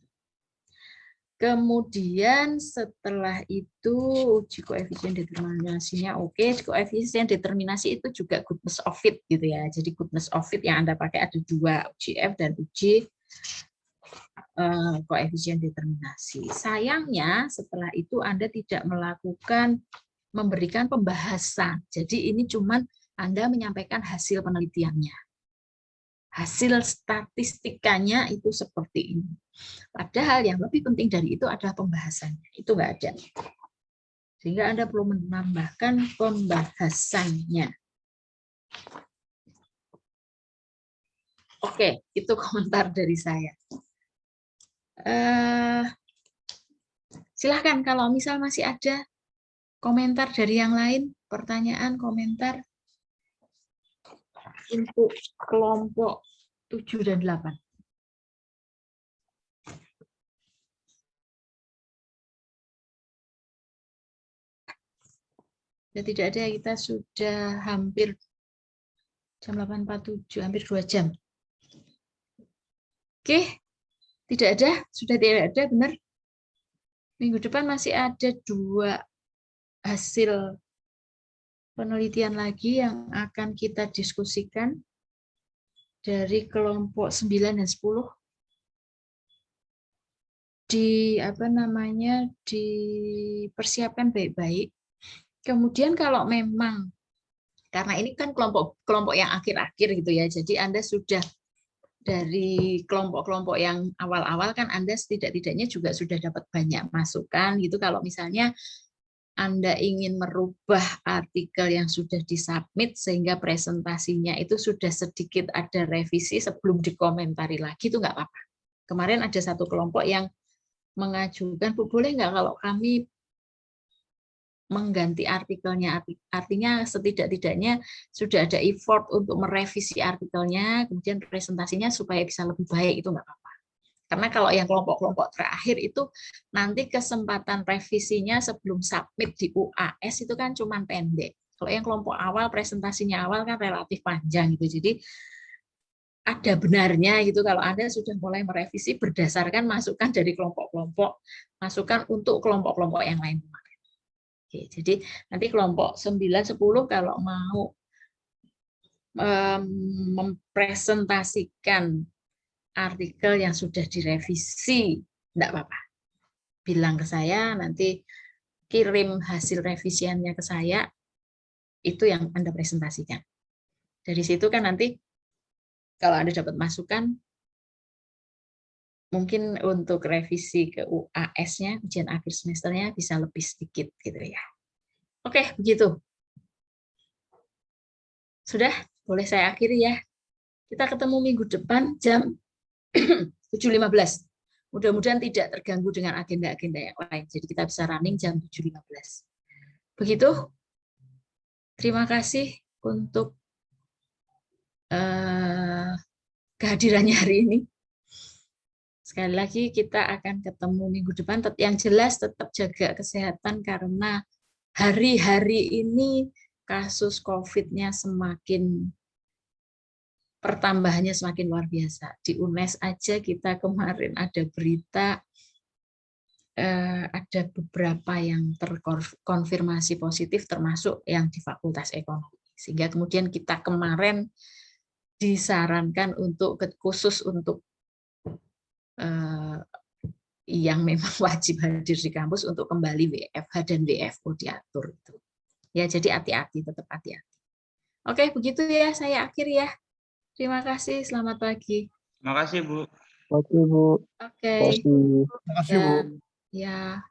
Kemudian setelah itu uji koefisien determinasinya oke, koefisien determinasi itu juga goodness of fit gitu ya. Jadi goodness of fit yang Anda pakai ada dua, uji F dan uji koefisien determinasi. Sayangnya setelah itu Anda tidak memberikan pembahasan. Jadi ini cuman Anda menyampaikan hasil penelitiannya. Hasil statistikanya itu seperti ini. Padahal yang lebih penting dari itu adalah pembahasannya. Itu nggak ada. Sehingga Anda perlu menambahkan pembahasannya. Oke, itu komentar dari saya. Silahkan kalau misal masih ada komentar dari yang lain, pertanyaan, komentar untuk kelompok 7 dan 8. Ya, tidak ada, kita sudah hampir jam 8.47, hampir 2 jam. Oke, tidak ada, sudah tidak ada, benar. Minggu depan masih ada 2 hasil penelitian lagi yang akan kita diskusikan dari kelompok 9 dan 10. dipersiapkan baik-baik. Kemudian kalau memang karena ini kan kelompok yang akhir-akhir gitu ya, jadi Anda sudah dari kelompok-kelompok yang awal-awal kan Anda setidak-tidaknya juga sudah dapat banyak masukan gitu. Kalau misalnya Anda ingin merubah artikel yang sudah disubmit sehingga presentasinya itu sudah sedikit ada revisi sebelum dikomentari lagi, itu nggak apa-apa. Kemarin ada satu kelompok yang mengajukan, Bu, boleh nggak kalau kami mengganti artikelnya, artinya setidak-tidaknya sudah ada effort untuk merevisi artikelnya, kemudian presentasinya supaya bisa lebih baik, itu nggak apa-apa. Karena kalau yang kelompok-kelompok terakhir itu nanti kesempatan revisinya sebelum submit di UAS itu kan cuma pendek. Kalau yang kelompok awal, presentasinya awal kan relatif panjang gitu. Jadi ada benarnya gitu kalau Anda sudah mulai merevisi berdasarkan masukan dari kelompok-kelompok, masukan untuk kelompok-kelompok yang lain. Oke, jadi nanti kelompok 9, 10 kalau mau mempresentasikan artikel yang sudah direvisi, enggak apa-apa. Bilang ke saya, nanti kirim hasil revisiannya ke saya, itu yang Anda presentasikan. Dari situ kan nanti kalau Anda dapat masukan, mungkin untuk revisi ke UAS-nya, ujian akhir semesternya bisa lebih sedikit gitu ya. Oke, begitu. Sudah, boleh saya akhiri ya. Kita ketemu minggu depan jam 7.15. Mudah-mudahan tidak terganggu dengan agenda-agenda yang lain. Jadi kita bisa running jam 7.15. Begitu. Terima kasih untuk kehadirannya hari ini. Sekali lagi kita akan ketemu minggu depan. Yang jelas tetap jaga kesehatan karena hari-hari ini kasus COVID-nya semakin pertambahannya semakin luar biasa. Di UNES aja kita kemarin ada berita ada beberapa yang terkonfirmasi positif termasuk yang di Fakultas Ekonomi. Sehingga kemudian kita kemarin disarankan untuk khusus untuk yang memang wajib hadir di kampus untuk kembali WFH dan WFO diatur itu. Ya, jadi hati-hati, tetap hati-hati. Oke, begitu ya saya akhiri ya. Terima kasih, selamat pagi. Terima kasih, Bu. Oke, Bu. Oke. Terima kasih. Terima kasih, Bu. Ya.